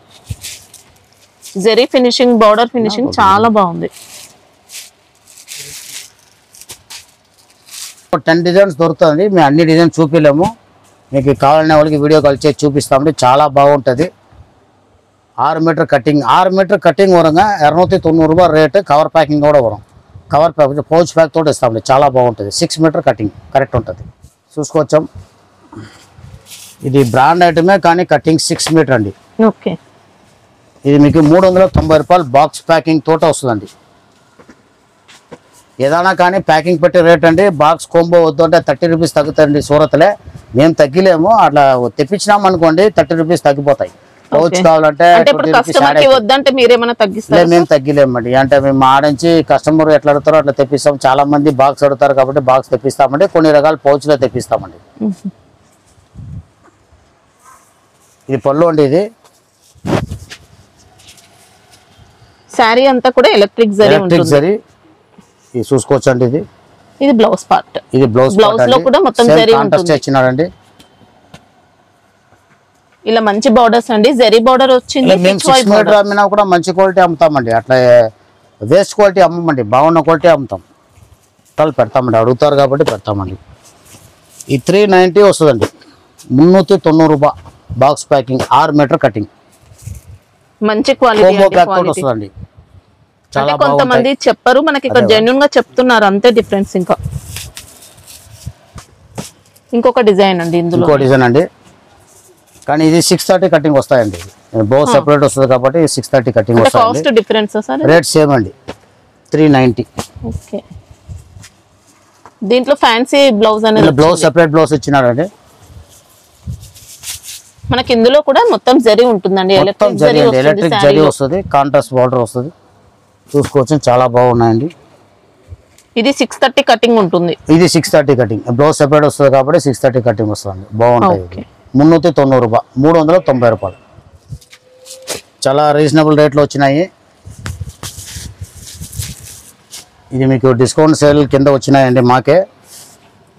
జరీ ఫినిషింగ్ బార్డర్ ఫినిషింగ్ చాలా బాగుంది 10 డిజైన్స్ దొరుకుతుంది మేము అన్ని డిజైన్స్ చూపించలేము మీకు కావాలనే వాళ్ళకి వీడియో కాల్ చేసి చూపిస్తామండి చాలా బాగుంటుంది 6 మీటర్ కటింగ్ వరంగా 290 రూపాయలు రేటు కవర్ ప్యాకింగ్ కూడా వరం కవర్ ప్యాక్ పౌచ్ ప్యాక్ తోటి ఇస్తామండి చాలా బాగుంటుంది 6 మీటర్ కటింగ్ కరెక్ట్ ఉంటుంది చూసుకోవచ్చాం ఇది బ్రాండ్ ఐటమే కానీ కటింగ్ 6 మీటర్ అండి ఓకే ఇది మీకు 390 రూపాయలు బాక్స్ ప్యాకింగ్ తోట వస్తుందండి ఏదైనా కానీ ప్యాకింగ్ పెట్టే రేట్ అండి బాక్స్ కోంబో వద్దు అంటే 30 రూపీస్ తగ్గుతాయండి సూరత్లే మేము తగ్గిలేము అట్లా తెప్పించినాం అనుకోండి 30 రూపీస్ తగ్గిపోతాయి పౌచ్ కావాలంటే వద్దంటే మీరేమైనా తగ్గిస్తారు మేము తగ్గిలేమండి అంటే మేము ఆడించి కస్టమర్ ఎట్లా అడుగుతారో అట్లా తెప్పిస్తాం చాలా మంది బాక్స్ అడుగుతారు కాబట్టి బాక్స్ తెప్పిస్తామండి కొన్ని రకాల పౌచ్లో తెప్పిస్తామండి ఇది పళ్ళు అండి ఇది శారీ అంతా కూడా ఎలక్ట్రిక్ జరీ ఇది చూసుకోవచ్చండి ఇది బ్లౌజ్ పార్ట్ ఇది బ్లౌజ్ లో కూడా మొత్తం జరీ ఉంటుంది ఇచ్చినారండి ఇలా మంచి బార్డర్స్ అండి జరీ బార్డర్ వచ్చింది మేము 6 మీటర్ అమ్మినా కూడా మంచి క్వాలిటీ అమ్ముతామండి అట్లా వేస్ట్ క్వాలిటీ అమ్మమండి బాగున్న క్వాలిటీ అమ్ముతాం పెడతామండి అడుగుతారు కాబట్టి పెడతామండి ఈ 390 వస్తుందండి 390 రూపాయ బాక్స్ ప్యాకింగ్ 6 మీటర్ కటింగ్ మంచి క్వాలిటీ వస్తుందండి చాలా కొంతమంది చెప్పరు మనకి ఇక్కడ జెన్యూన్ గా చెప్తున్నారు అంతే డిఫరెన్స్ ఇంకొక డిజైన్ అండి ఇందులో ఇంకో డిజైన్ అండి కానీ ఇది 630 కటింగ్ వస్తాయండి బోత్ సెపరేట్ వస్తుంది కాబట్టి 630 కటింగ్ వస్తాయి cost difference sir rate same అండి 390 ఓకే దీంట్లో ఫ్యాన్సీ బ్లౌజ్ అనేది బ్లౌజ్ సెపరేట్ బ్లౌజ్ ఇచ్చినారండి మనకి ఇందులో కూడా మొత్తం జరీ ఉంటుందండి ఎలక్ట్రిక్ జరీ వస్తుంది కాంట్రాస్ట్ బార్డర్ వస్తుంది చూసుకోవచ్చు చాలా బాగున్నాయండి ఇది 630 కటింగ్ ఉంటుంది ఇది 630 కటింగ్ బ్లౌజ్ సెపరేట్ వస్తుంది కాబట్టి 630 కటింగ్ వస్తుంది బాగుంటుంది 390 రూపాయ 390 రూపాయలు చాలా రీజనబుల్ రేట్లో వచ్చినాయి ఇది మీకు డిస్కౌంట్ సేల్ కింద వచ్చినాయండి మాకే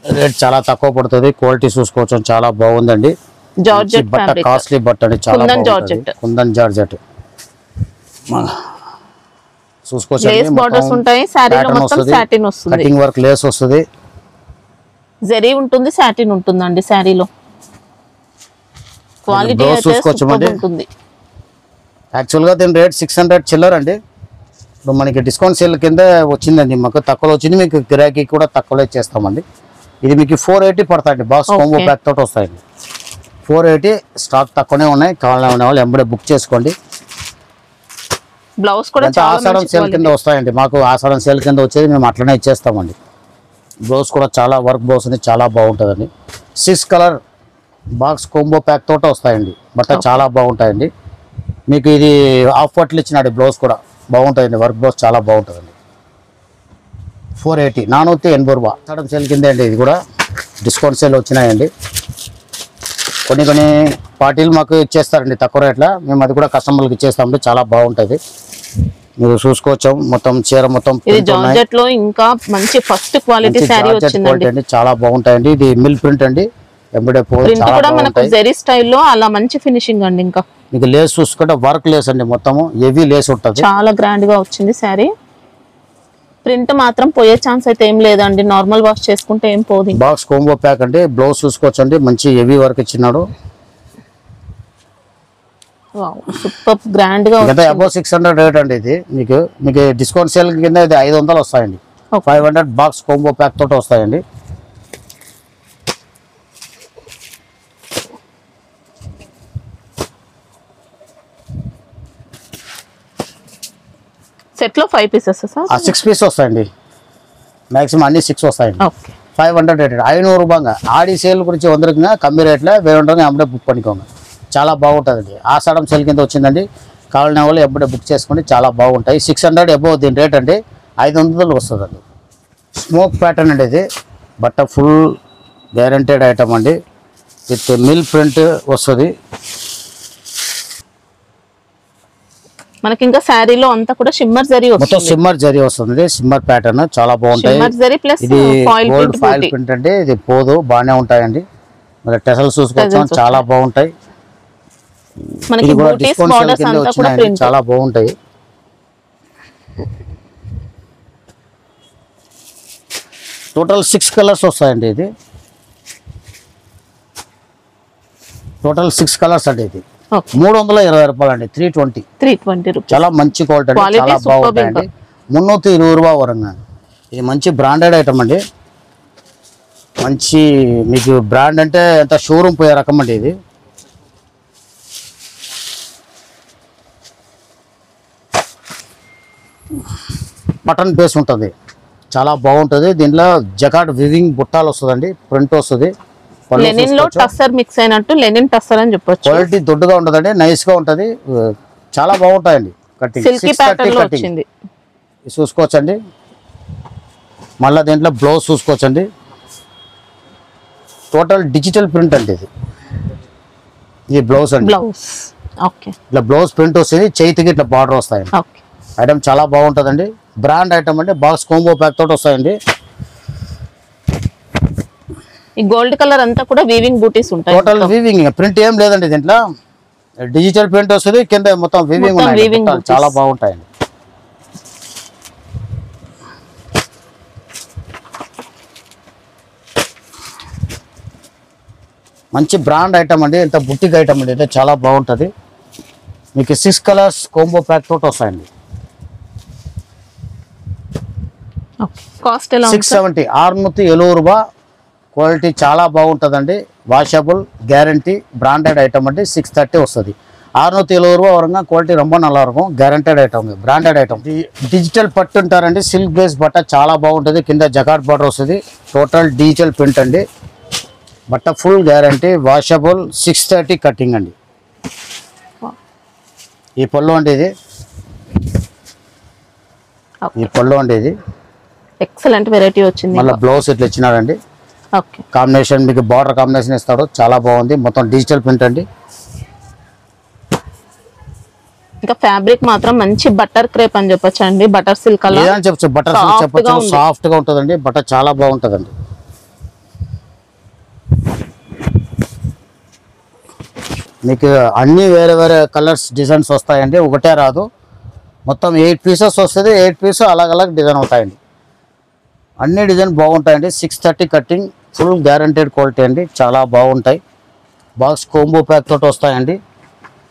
రేట్ చాలా తక్కువ పడుతుంది క్వాలిటీ చూసుకోవచ్చు చాలా బాగుందండి జార్జెట్ బట్ట కాస్ట్లీ బట్ట అండి చాలా బాగుంటుంది కుందన్ జార్జెట్ చూసుకోవచ్చు కటింగ్ వర్క్ లేస్ వస్తుంది జరీ ఉంటుంది సాటిన్ ఉంటుందండి శారీలో క్వాలిటీ బ్లౌజ్ అయితే చూసుకోవచ్చు సూపర్ అండి. ఉంటుంది. యాక్చువల్గా దీని రేట్ 600 చిల్లర అండి. ఇప్పుడు మనకి డిస్కౌంట్ సేల్ కింద వచ్చిందండి, మాకు తక్కువలో వచ్చింది, మీకు గిరాకీ కూడా తక్కువలో ఇచ్చేస్తామండి. ఇది మీకు 480 పడతాయండి, బాక్స్ కాంబో ప్యాక్ తోటి వస్తాయండి. 480 స్టాక్ తక్కువనే ఉన్నాయి, కావాలనే వాళ్ళు ఎంబడే బుక్ చేసుకోండి. బ్లౌజ్ కూడా అంటే ఆషాఢం సేల్ కింద వస్తాయండి, మాకు ఆషాఢం సేల్ కింద వచ్చేది మేము అట్లనే ఇచ్చేస్తామండి. బ్లౌజ్ కూడా చాలా వర్క్ బ్లౌజ్ అనేది చాలా బాగుంటుందండి. 6 కలర్ బాక్స్ కాంబో ప్యాక్ తోటి వస్తాయండి, బట్ట చాలా బాగుంటాయండి. మీకు ఇది హాఫ్ పట్లు ఇచ్చినాడు, బ్లౌజ్ కూడా బాగుంటుందండి, వర్క్ బ్లౌజ్ చాలా బాగుంటుందండి. 480 480 రూపా ఆషాఢం సేల్ కింద అండి. ఇది కూడా డిస్కౌంట్ సేల్ వచ్చినాయండి. కొన్ని పార్టీలు మాకు ఇచ్చేస్తారండి తక్కువ రేట్ల, మేము అది కూడా కస్టమర్లకు ఇచ్చేస్తామండి, చాలా బాగుంటుంది. మీరు చూసుకోవచ్చు మొత్తం చీర మొత్తం ఇది జార్జెట్ లో ఇంకా మంచి ఫస్ట్ క్వాలిటీ సారీ వచ్చిందండి, చాలా బాగుంటాయండి. ఇది మిల్ ప్రింట్ అండి, ఎంబడే ప్రింట్ కూడా మనకు జెరీ స్టైల్లో అలా మంచి ఫినిషింగ్ అండి. ఇంకా మీకు లేస్ చూసుకుంటే వర్క్ లేస్ అండి, మొత్తము హెవీ లేస్ ఉంటుంది, చాలా గ్రాండ్ గా వచ్చింది సారీ. ప్రింట్ మాత్రం పోయే ఛాన్స్ అయితే ఏం లేదండి, నార్మల్ వాష్ చేసుకుంటే ఏం పోదు. బాక్స్ కాంబో ప్యాక్ అండి, బ్లౌజ్ చూసుకోవచ్చు అండి, మంచి హెవీ వర్క్ ఇచ్చినాడు. సూపర్ గ్రాండ్ గా అంటే అబౌవ్ 600 రేట్ అండి. ఇది మీకు డిస్కౌంట్ సేల్ కింద ఇది 500 వస్తాయండి. 500 బాక్స్ కాంబో ప్యాక్ తోటి వస్తాయండి. సెట్ లో 5 పీసెస్ సార్, 6 పీస్ వస్తాయండి, మాక్సిమం అన్ని 6 వస్తాయండి. ఓకే 500 రేట్ 500 రూపాయగా ఆడి సేల్ గురించి 100 రూపాయగా కమ్మి రేట్లో 1000 రూపాయలు అప్పుడే బుక్ పనుకోండి, చాలా బాగుంటుందండి. ఆషాఢం సేల్ కింద వచ్చిందండి, కావాలనే వాళ్ళు ఎప్పుడే బుక్ చేసుకోండి, చాలా బాగుంటాయి. 600 అబౌవ్ దీని రేట్ అండి, 500 వస్తుందండి. స్మోక్ ప్యాటర్న్ అండి, ఇది బట్ట ఫుల్ గ్యారంటెడ్ ఐటమ్ అండి, విత్ మిల్ ప్రింట్ వస్తుంది. మనకి ఇంకా శారీలో అంతా కూడా షిమ్మర్ జరీ మొత్తం వస్తుంది, సిమ్మర్ జరీ వస్తుంది, సిమ్మర్ ప్యాటర్న్ చాలా బాగుంటాయి. షిమ్మర్ జరీ ప్లస్ ఇది ఫాయిల్ గోల్డ్ ఫాయిల్ ప్రింట్ అండి, ఇది పోదు, బాగానే ఉంటాయండి. మరి టెసల్స్ చూసుకోవచ్చు, చాలా బాగుంటాయి. మనకి ఇది కూడా బూటీస్ డిస్కౌంట్ సేల్ బోర్డర్స్ కింద అంతా కూడా వచ్చినాయండి, ప్రింట్. చాలా బాగుంటాయి. టోటల్ 6 కలర్స్ వస్తాయండి. ఇది టోటల్ 6 కలర్స్ అండి. ఇది 320 రూపాయలు అండి, 320 రూపీస్, చాలా మంచి క్వాలిటీ అండి, చాలా బాగుంటాయండి. 320 రూపాయలు వరంగా. ఇది మంచి బ్రాండెడ్ ఐటమ్ అండి, మంచి మీకు బ్రాండ్ అంటే ఎంత షోరూమ్ పోయే రకం అండి. ఇది బటన్ బేస్ ఉంటుంది, చాలా బాగుంటుంది. దీంట్లో జకాట్ వివింగ్ బుట్టాలు వస్తుందండి, ప్రింట్ వస్తుంది. లెనిన్ లో టస్సర్ మిక్స్ అయినట్టు లెనిన్ టస్సర్ అని చెప్పొచ్చు. క్వాలిటీ దొడ్డుగా ఉంటుందండి, నైస్ గా ఉంటుంది, చాలా బాగుంటాయండి. కటింగ్ సిల్కీ ప్యాటర్న్ లో వచ్చింది, చూసుకోవచ్చండి. మళ్ళీ దీంట్లో బ్లౌజ్ చూసుకోవచ్చండి, టోటల్ డిజిటల్ ప్రింట్ అండి. ఇది బ్లౌజ్ అండి, బ్లౌజ్ ఓకే, ఇట్లా బ్లౌజ్ ప్రింట్ వస్తుంది, చేతికి ఇట్లా బార్డర్ వస్తాయండి. ఓకే, ఐటమ్ చాలా బాగుంటుందండి, బ్రాండ్ ఐటమ్ అండి, బాక్స్ కాంబో ప్యాక్ తోటి వస్తాయండి. ఈ గోల్డ్ కలర్ అంతా కూడా వీవింగ్ బూటీస్ ఉంటాయి, టోటల్ వీవింగ్, ప్రింట్ ఏం లేదండి దీంట్లో, డిజిటల్ ప్రింట్ వస్తుంది, కింద మొత్తం వీవింగ్ ఉన్నాయి, చాలా బాగుంటాయండి. మంచి బ్రాండ్ ఐటమ్ అండి, ఇంత బుట్టిక్ ఐటమ్ అండి, అయితే చాలా బాగుంటుంది. మీకు 6 కలర్స్ కాంబో ప్యాక్ తోటి వస్తాయండి. కాస్ట్ ఎలా 670 670 రూపాయ. క్వాలిటీ చాలా బాగుంటుందండి, వాషబుల్ గ్యారంటీ బ్రాండెడ్ ఐటమ్ అండి. 630 వస్తుంది, 670 రూపాయ వరంగా. క్వాలిటీ రొంబ నల్లా இருக்கும், guaranteed item, branded item. Digital పట్టు ఉంటారండి, సిల్క్ బేస్ బట్ట చాలా బాగుంటుంది, కింద జకాట్ బార్డర్ వస్తుంది, టోటల్ డిజిటల్ ప్రింట్ అండి, బట్ట ఫుల్ గ్యారంటీ, వాషబుల్. 630 కటింగ్ అండి. ఈ పళ్ళు అండి, ఇది ఈ పళ్ళు అండి, ఇది ఎక్సలెంట్ వెరైటీ వచ్చింది. మళ్ళీ బ్లౌజ్ ఇట్లా ఇచ్చినాడండి, ఓకే, కాంబినేషన్ మీకు బార్డర్ కాంబినేషన్ ఇస్తాడు, చాలా బాగుంది, మొత్తం డిజిటల్ ప్రింట్ అండి. ఇంకా ఫ్యాబ్రిక్ మాత్రం మంచి బటర్ క్రేప్ అని చెప్పొచ్చు అండి, బటర్ సిల్క్ అలా ఏదని చెప్పచ్చు, బటర్ సిల్క్ చెప్పచ్చు, సాఫ్ట్ గా ఉంటుందండి, బటర్ చాలా బాగుంటుందండి. మీకు అన్ని వేరే వేరే కలర్స్ డిజైన్స్ వస్తాయండి, ఒకటే రాదు, మొత్తం 8 పీసెస్ వస్తుంది, 8 పీస్ అలగ్ అలగ్ డిజైన్ అవుతాయండి, అన్ని డిజైన్ బాగుంటాయండి. 630 కటింగ్, ఫుల్ గ్యారంటెడ్ క్వాలిటీ అండి, చాలా బాగుంటాయి. బాక్స్ కోంబో ప్యాక్ తోటి వస్తాయండి.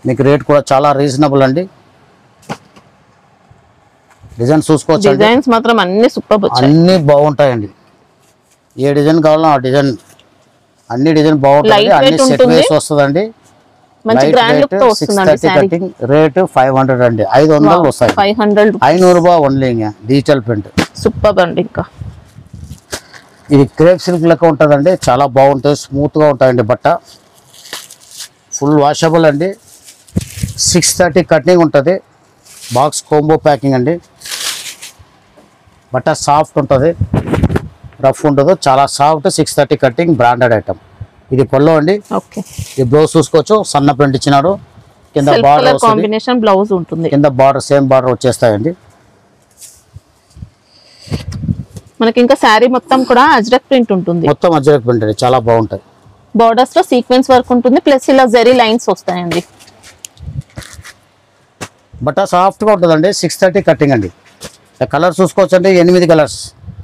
మీకు రేట్ కూడా చాలా రీజనబుల్ అండి. డిజైన్ చూసుకోవచ్చు, డిజైన్స్ మాత్రం అన్ని సూపర్ వచ్చాయి, అన్ని బాగుంటాయండి. ఏ డిజైన్ కావాలో ఆ డిజైన్, అన్ని డిజైన్ బాగుంటాయి. అన్ని సెట్ వేసి వస్తుందండి. మంచి గ్రాండ్ లుక్ తో వస్తుందండి సారీ. రేట్ 500 అండి, 500 వస్తాయి. 500 రూపాయలు ఓన్లీ. డిజిటల్ ప్రింట్ సూపర్ అండి. ఇంకా ఇది క్రేప్ సిల్క్ లెక్క ఉంటుందండి, చాలా బాగుంటుంది, స్మూత్ గా ఉంటాయండి. బట్ట ఫుల్ వాషబుల్ అండి. 630 కటింగ్ ఉంటుంది. బాక్స్ కోంబో ప్యాకింగ్ అండి. బట్ట సాఫ్ట్ ఉంటుంది, రఫ్ ఉండదు, చాలా సాఫ్ట్. 630 cutting, branded item. ఇది పళ్ళు అండి. ఓకే, ఈ బ్లౌజ్ చూసుకోవచ్చు, సన్న ప్రింట్ ఇచ్చినాడు. కింద బార్డర్ కాంబినేషన్ బ్లౌజ్ ఉంటుంది, కింద బార్డర్ సేమ్ బార్డర్ వచ్చేస్తాయండి. మనకి ఇంకా శారీ మొత్తం కూడా అజ్రక్ ప్రింట్ ఉంటుంది, మొత్తం అజ్రక్ ప్రింట్ అండి, చాలా బాగుంటాయి. బోర్డర్స్ లో సీక్వెన్స్ వర్క్ ఉంటుంది, ప్లస్ ఇలా జరీ లైన్స్ వస్తాయండి. బట్ట సాఫ్ట్ గా ఉంటుందండి. 630 కటింగ్ అండి. కలర్ చూసుకోవచ్చు అండి, 8 కలర్స్.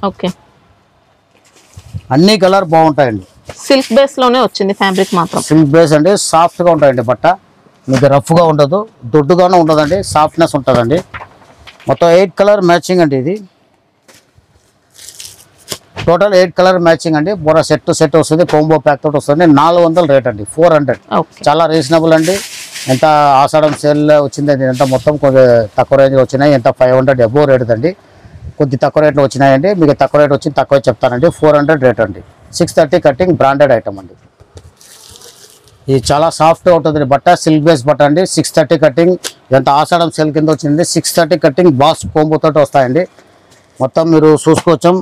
ఓకే, అన్ని కలర్ బాగుంటాయండి. సిల్క్ బేస్ లోనే వచ్చింది ఫ్యాబ్రిక్ మాత్రం. సిల్క్ బేస్ అండి, సాఫ్ట్ గా ఉంటాయండి. బట్ట మీకు రఫ్ గా ఉండదు, దొడ్డుగానే ఉంటుందండి, సాఫ్ట్నెస్ ఉంటుందండి. మొత్తం 8 కలర్ మ్యాచింగ్ అండి. ఇది టోటల్ 8 కలర్ మ్యాచింగ్ అండి. బోరా సెట్ వస్తుంది, కోంబో ప్యాక్ తోటి వస్తుంది. 400 రేట్ అండి, 400. చాలా రీజనబుల్ అండి. ఎంత ఆషాఢం సేల్ వచ్చింది, ఎంత మొత్తం కొంచెం తక్కువ రేంజ్లో వచ్చినాయి. ఎంత 500 అబోవ్ రేట్ అండి. కొద్ది తక్కువ రేట్లో వచ్చినాయండి. మీకు తక్కువ రేట్ వచ్చింది, తక్కువ చెప్తానండి. 400 రేట్ అండి. 630 కటింగ్, బ్రాండెడ్ ఐటమ్ అండి. ఇది చాలా సాఫ్ట్గా ఉంటుంది బట్ట, సిల్క్ బేస్ బట్ట అండి. 630 కటింగ్, ఎంత ఆషాఢం సేల్ కింద వచ్చింది. 630 కటింగ్, బాక్స్ కోంబో తోటి వస్తాయండి. మొత్తం మీరు చూసుకోవచ్చు,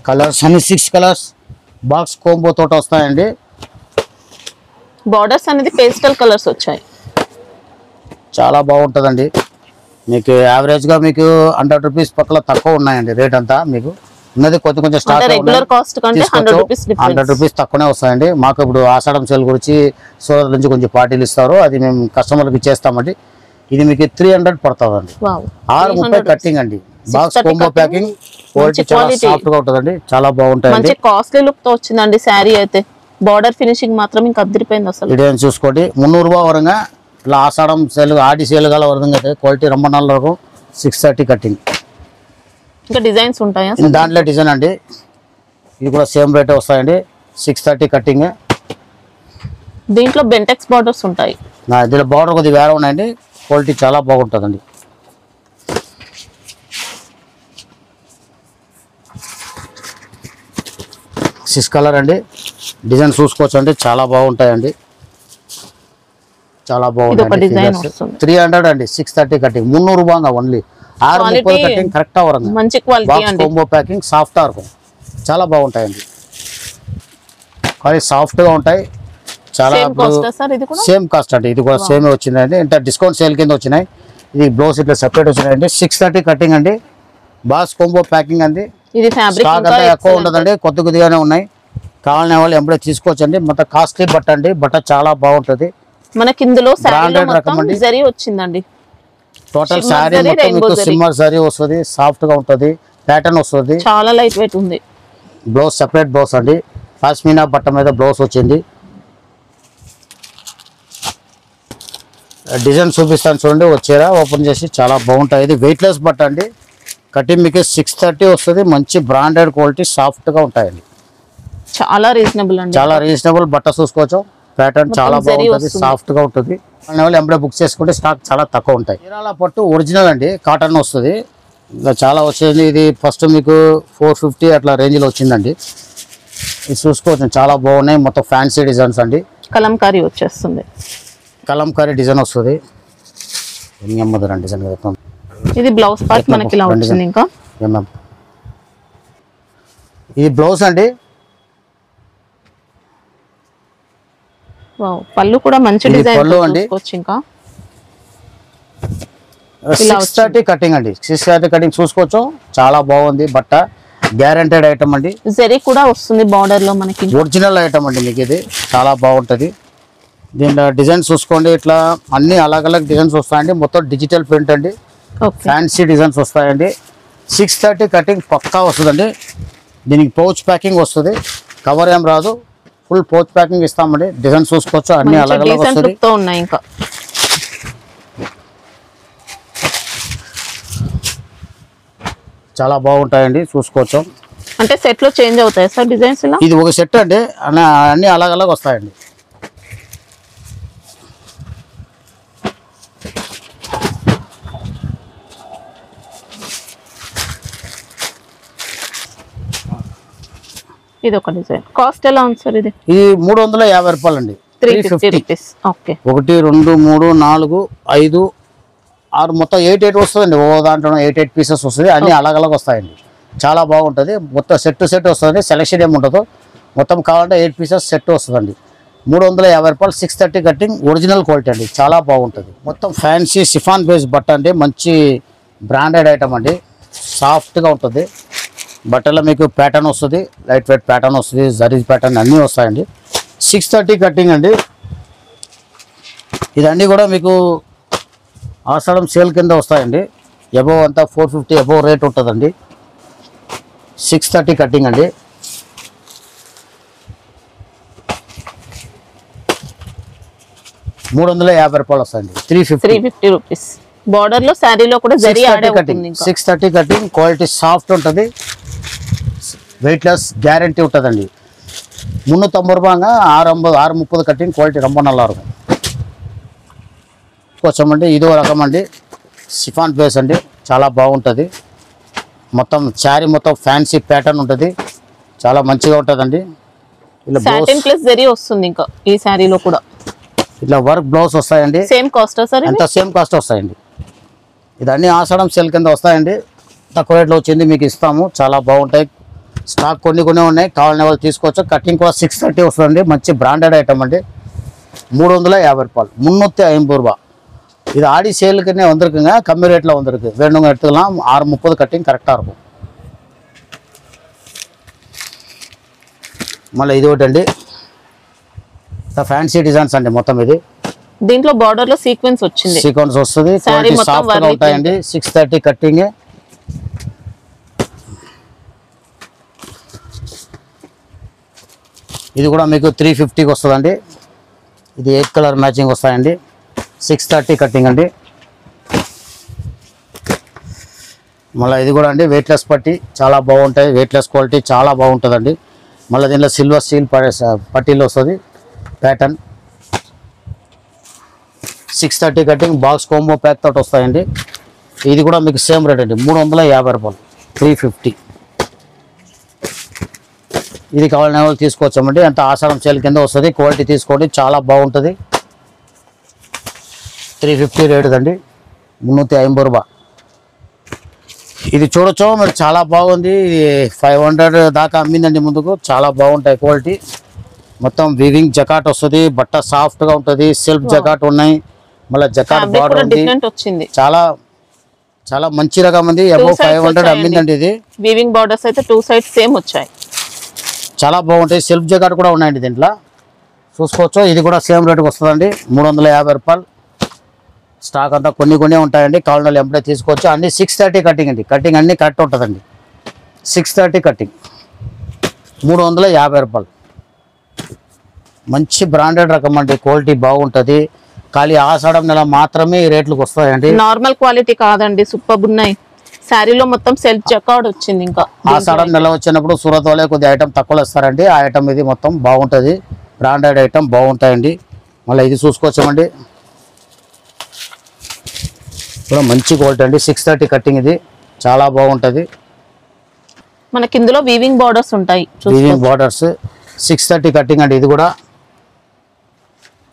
కలర్స్ అన్ని 6 కలర్స్ బాక్స్ కోంబో తోటి వస్తాయండి. బార్డర్స్ అనేది పేస్టల్ కలర్స్ వచ్చాయి, చాలా బాగుంటుందండి. మీకు యావరేజ్గా మీకు 100 రూపీస్ పక్కల తక్కువ ఉన్నాయండి. రేట్ అంతా మీకు ఉన్నది కొంచెం స్టాక్, రెగ్యులర్ కాస్ట్ కంటే 100 రూపీస్ 100 రూపీస్ తక్కువనే వస్తాయండి. మాకు ఇప్పుడు ఆషాఢం సేల్ గురించి సూరత్ నుంచి కొంచెం పార్టీలు ఇస్తారు, అది మేము కస్టమర్లకు ఇచ్చేస్తామండి. ఇది మీకు 300 పడుతుందండి. 630 కటింగ్ అండి. బాక్స్ కోంబో ప్యాకింగ్, క్వాలిటీ చాలా సాఫ్ట్ గా ఉంటుందండి, చాలా బాగుంటాయి. మంచి కాస్ట్లీ లుక్ తో వచ్చిందండి శారీ అయితే. బార్డర్ ఫినిషింగ్ మాత్రం ఇంకా అదిరిపోయింది అసలు. డిజైన్ చూసుకోండి, 300 రూపాయ వరంగా ఇలా ఆషాఢం సేల్, ఆడి సేల్ గల వరంగా అయితే క్వాలిటీ రమ్మనాలకు 630 కటింగ్. ఇంకా డిజైన్స్ ఉంటాయా దాంట్లో? డిజైన్ అండి, ఇది కూడా సేమ్ రేట్ వస్తాయండి. 630 కటింగ్. దీంట్లో బెంటెక్స్ బార్డర్స్ ఉంటాయి. దీనిలో బార్డర్ కొద్దిగా వేరే ఉన్నాయండి, క్వాలిటీ చాలా బాగుంటుందండి. సిక్స్ కలర్ అండి. డిజైన్ చూసుకోవచ్చు అండి, చాలా బాగుంటాయండి, చాలా బాగుంటాయి. 300 అండి. 630 కటింగ్, 300 రూపాయలు ఓన్లీ. 630 కటింగ్ కరెక్ట్ వరంగా, మంచి క్వాలిటీ అండి. కోంబో ప్యాకింగ్, సాఫ్ట్ ఆర్కం, చాలా బాగుంటాయండి. కానీ సాఫ్ట్ గా ఉంటాయి, చాలా. సేమ్ కాస్ట్ అండి, ఇది కూడా సేమ్ వచ్చిందండి. ఇంత డిస్కౌంట్ సేల్ కింద వచ్చినాయి. ఇది బ్లౌజ్ ఇట్లా సెపరేట్ వచ్చినాయండి. 630 కటింగ్ అండి. బాక్స్ కోంబో ప్యాకింగ్ అండి. ఇది ఫ్యాబ్రిక్ స్టాక్ అంతా ఎక్కువ ఉండదండి, కొద్దిగానే ఉన్నాయి. కావాలనే వాళ్ళు ఎంబడే తీసుకోవచ్చండి. మొత్తం కాస్ట్లీ బట్ట అండి, బట్ట చాలా బాగుంటుంది. మనకి ఇందులో బ్రాండెడ్ రకం అండి, జరీ వచ్చిందండి. టోటల్ సారీ మొత్తం మీకు సిమ్మర్ సారీ వస్తుంది, సాఫ్ట్ గా ఉంటుంది, ప్యాటర్న్ వస్తుంది, చాలా లైట్ వెయిట్ ఉంది. బ్లౌజ్ సెపరేట్ బ్లౌజ్ అండి. పాస్మినా బట్ట మీద బ్లౌజ్ వచ్చింది. డిజైన్ చూపిస్తాను చూడండి, వచ్చేరా ఓపెన్ చేసి, చాలా బాగుంటాయి. ఇది వెయిట్లెస్ బట్ట అండి. కటింగ్ మీకు 630 వస్తుంది. మంచి బ్రాండెడ్ క్వాలిటీ, సాఫ్ట్ గా ఉంటాయండి, చాలా రీజనబుల్ అండి. చాలా రీజనబుల్ బట్ట చూసుకోవచ్చు. ప్యాటర్న్ చాలా బాగుంటుంది, సాఫ్ట్ గా ఉంటుంది. ఎంబడే బుక్ చేసుకుంటే స్టాక్ చాలా తక్కువ ఉంటాయి. చీరాల పట్టు ఒరిజినల్ అండి, కాటన్ వస్తుంది. ఇంకా చాలా వచ్చింది. ఇది ఫస్ట్ మీకు 450 అట్లా రేంజ్ లో వచ్చిందండి. ఇది చూసుకోవచ్చు, చాలా బాగున్నాయి. మొత్తం ఫ్యాన్సీ డిజైన్స్ అండి. కలంకారీ వచ్చేస్తుంది, కలంకారీ డిజైన్ వస్తుంది. డిజైన్ కదా. ఇది బ్లౌజ్ పార్ట్ మనకి ఇలా వచ్చింది. ఇంకా ఇది బ్లౌజ్ అండి. పళ్ళు కూడా మంచి డిజైన్ పళ్ళు అండి. ఇంకా 630 కటింగ్ అండి. 630 కటింగ్ చూసుకోవచ్చు, చాలా బాగుంది బట్ట. గ్యారంటెడ్ ఐటమ్ అండి. జరీ కూడా వస్తుంది బార్డర్ లో మనకి. ఒరిజినల్ ఐటమ్ అండి, మీకు ఇది చాలా బాగుంటది. దీంట్లో డిజైన్స్ చూసుకోండి, ఇట్లా అన్ని అలగ్ డిజైన్స్ వస్తాయండి. మొత్తం డిజిటల్ ప్రింట్ అండి, ఫ్యాన్సీ డిజైన్స్ వస్తాయండి. 630 కటింగ్ పక్కా వస్తుందండి. దీనికి పౌచ్ ప్యాకింగ్ వస్తుంది, కవర్ ఏం రాదు. ఫుల్ పోస్ట్ ప్యాకింగ్ ఇస్తామండి. డిజైన్ చూసుకోవచ్చు, అన్ని అలాగే వస్తుంది. ఉన్నాయి ఇంకా చాలా బాగుంటాయండి, చూసుకోవచ్చు. అంటే సెట్ లో చేంజ్ అవుతాయి సార్ డిజైన్స్ ఇలా? ఇది ఒక సెట్ అండి, అన్ని అలాగ వస్తాయండి. ఇది ఒక డిజైన్. కాస్ట్ ఎలా ఉంది సార్ ఇది? ఇది 350 రూపాయలు అండి. 350 రూపీస్. ఓకే. 1 2 3 4 5 6 మొత్తం 8 వస్తుందండి. ఓ దాంట్లో 8 పీసెస్ వస్తుంది, అన్ని అలాగ వస్తాయండి. చాలా బాగుంటుంది. మొత్తం సెట్ వస్తుంది, సెలెక్షన్ ఏమి ఉండదు. మొత్తం కావాలంటే 8 పీసెస్ సెట్ వస్తుందండి. 350 రూపాయలు. 630 కటింగ్, ఒరిజినల్ క్వాలిటీ అండి, చాలా బాగుంటుంది. మొత్తం ఫ్యాన్సీ సిఫాన్ బేస్ బట్ట అండి, మంచి బ్రాండెడ్ ఐటమ్ అండి, సాఫ్ట్గా ఉంటుంది. బట్టలో మీకు ప్యాటర్న్ వస్తుంది, లైట్ వెయిట్ ప్యాటర్న్ వస్తుంది, జరీ ప్యాటర్న్ అన్నీ వస్తాయండి. 630 కటింగ్ అండి. ఇదన్నీ కూడా మీకు ఆషాఢం సేల్ కింద వస్తాయండి. ఎబోవ్ అంతా 450 ఎబోవ్ రేట్ ఉంటుందండి. 630 కటింగ్ అండి. ₹350 వస్తాయండి. 350 రూపీస్. బార్డర్ లో శారీలో కూడా జరీ యాడ్ అవుతుంది. 630 కటింగ్, క్వాలిటీ సాఫ్ట్ ఉంటుంది, వెయిట్ లెస్ గ్యారంటీ ఉంటుందండి. 390 రూపాయగా 630 కటింగ్, క్వాలిటీ ரொம்ப நல்லா இருக்கும். వచ్చామండి, ఇదో రకం అండి, సిఫాన్ బేస్ అండి, చాలా బాగుంటుంది. మొత్తం శారీ మొత్తం ఫ్యాన్సీ ప్యాటర్న్ ఉంటుంది, చాలా మంచిగా ఉంటుందండి. ఇలా సాటిన్ ప్లస్ జరీ వస్తుంది ఇంకా ఈ శారీలో కూడా. ఇట్లా వర్క్ బ్లౌజ్ వస్తాయండి. Same cost sir? అంత సేమ్ కాస్ట్ వస్తాయండి. ఇదన్నీ ఆషాఢం సేల్ కింద వస్తాయండి. తక్కువ రేట్లో వచ్చింది మీకు ఇస్తాము, చాలా బాగుంటాయి. స్టాక్ కొన్ని ఉన్నాయి, కావాలనే వాళ్ళు తీసుకోవచ్చు. కటింగ్ కూడా 630 వస్తుందండి, మంచి బ్రాండెడ్ ఐటమ్ అండి. 350 రూపాయలు, 350 రూపాయ. இது ஆடி சேலுக்குன்னே வந்திருக்குங்க, கம்மி ரேட்டில் வந்திருக்கு. வேணுங்க எடுத்துக்கலாம். 630 கட்டிங் கரெக்டாக இருக்கும். మళ్ళీ ఇది ఒకటి అండి, ఫ్యాన్సీ డిజైన్స్ అండి. మొత్తం ఇది దీంట్లో బార్డర్ లో సీక్వెన్స్ వచ్చింది, సీక్వెన్స్ వస్తుంది, క్వాలిటీ సాఫ్ట్ గా ఉంటాయండి. 630 కట్టింగ్. ఇది కూడా మీకు 350కి వస్తుందండి. ఇది 8 కలర్ మ్యాచింగ్ వస్తాయండి. 630 కట్టింగ్ అండి. మళ్ళీ ఇది కూడా అండి వెయిట్లెస్ పట్టి, చాలా బాగుంటాయి. వెయిట్లెస్ క్వాలిటీ చాలా బాగుంటుందండి. మళ్ళీ దీనిలో సిల్వర్ స్టీల్ పట్టీలో వస్తుంది pattern. 630 cutting, box combo pack తోటి వస్తాయండి. ఇది కూడా మీకు సేమ్ రేట్ అండి, 350 రూపాయలు, 350. ఇది కావాలనే వాళ్ళు తీసుకోవచ్చామండి. అంత ఆషాఢం సేల్ కింద వస్తుంది, క్వాలిటీ తీసుకోండి, చాలా బాగుంటుంది. 350 రేట్ అండి, 350 రూపాయ. ఇది చూడొచ్చు మీరు, చాలా బాగుంది. 500 దాకా అమ్మిందండి ముందుకు, చాలా బాగుంటాయి క్వాలిటీ. మొత్తం వీవింగ్ జకాట్ వస్తుంది, బట్ట సాఫ్ట్ గా ఉంటుంది, సెల్ఫ్ జకాట్ ఉన్నాయి, మళ్ళీ జకాట్ బార్డర్ ఉంది. చాలా చాలా మంచి రకం ఉంది. అబౌవ్ 500 అమ్మిందండి ఇది. వీవింగ్ బార్డర్స్ అయితే 2 సైడ్స్ సేమ్ వచ్చాయి, చాలా బాగుంటాయి. సెల్ఫ్ జకాట్ కూడా ఉన్నాయండి దీంట్లో, చూసుకోవచ్చు. ఇది కూడా సేమ్ రేట్కి వస్తుందండి, 350 రూపాయలు. స్టాక్ అంతా కొన్ని ఉంటాయండి, కావాలని ఎంప్లాయ్ తీసుకోవచ్చు. అన్ని 630 కటింగ్ అండి, కటింగ్ అన్ని కరెక్ట్ ఉంటుందండి. 630 కటింగ్, 350 రూపాయలు. మంచి బ్రాండెడ్ రకం అండి, క్వాలిటీ బాగుంటుంది. ఖాళీ ఆషాఢం నెల మాత్రమే ఈ రేట్లకు వస్తాయండి, నార్మల్ క్వాలిటీ కాదండి, సూపర్ ఉన్నాయి. శారీలో మొత్తం సెల్ఫ్ జకాట్ వచ్చింది. ఇంకా ఆషాఢం నెల వచ్చినప్పుడు సూరత్ వాళ్ళే కొద్ది ఐటమ్ తక్కువలో ఇస్తారండి. ఆ ఐటమ్ ఇది మొత్తం బాగుంటుంది, బ్రాండెడ్ ఐటమ్ బాగుంటాయండి. మళ్ళీ ఇది చూసుకోవచ్చామండి, కూడా మంచి క్వాలిటీ అండి. 630 కటింగ్, ఇది చాలా బాగుంటుంది. మనకి ఇందులో వీవింగ్ బార్డర్స్ ఉంటాయి, వీవింగ్ బార్డర్స్. 630 కటింగ్ అండి.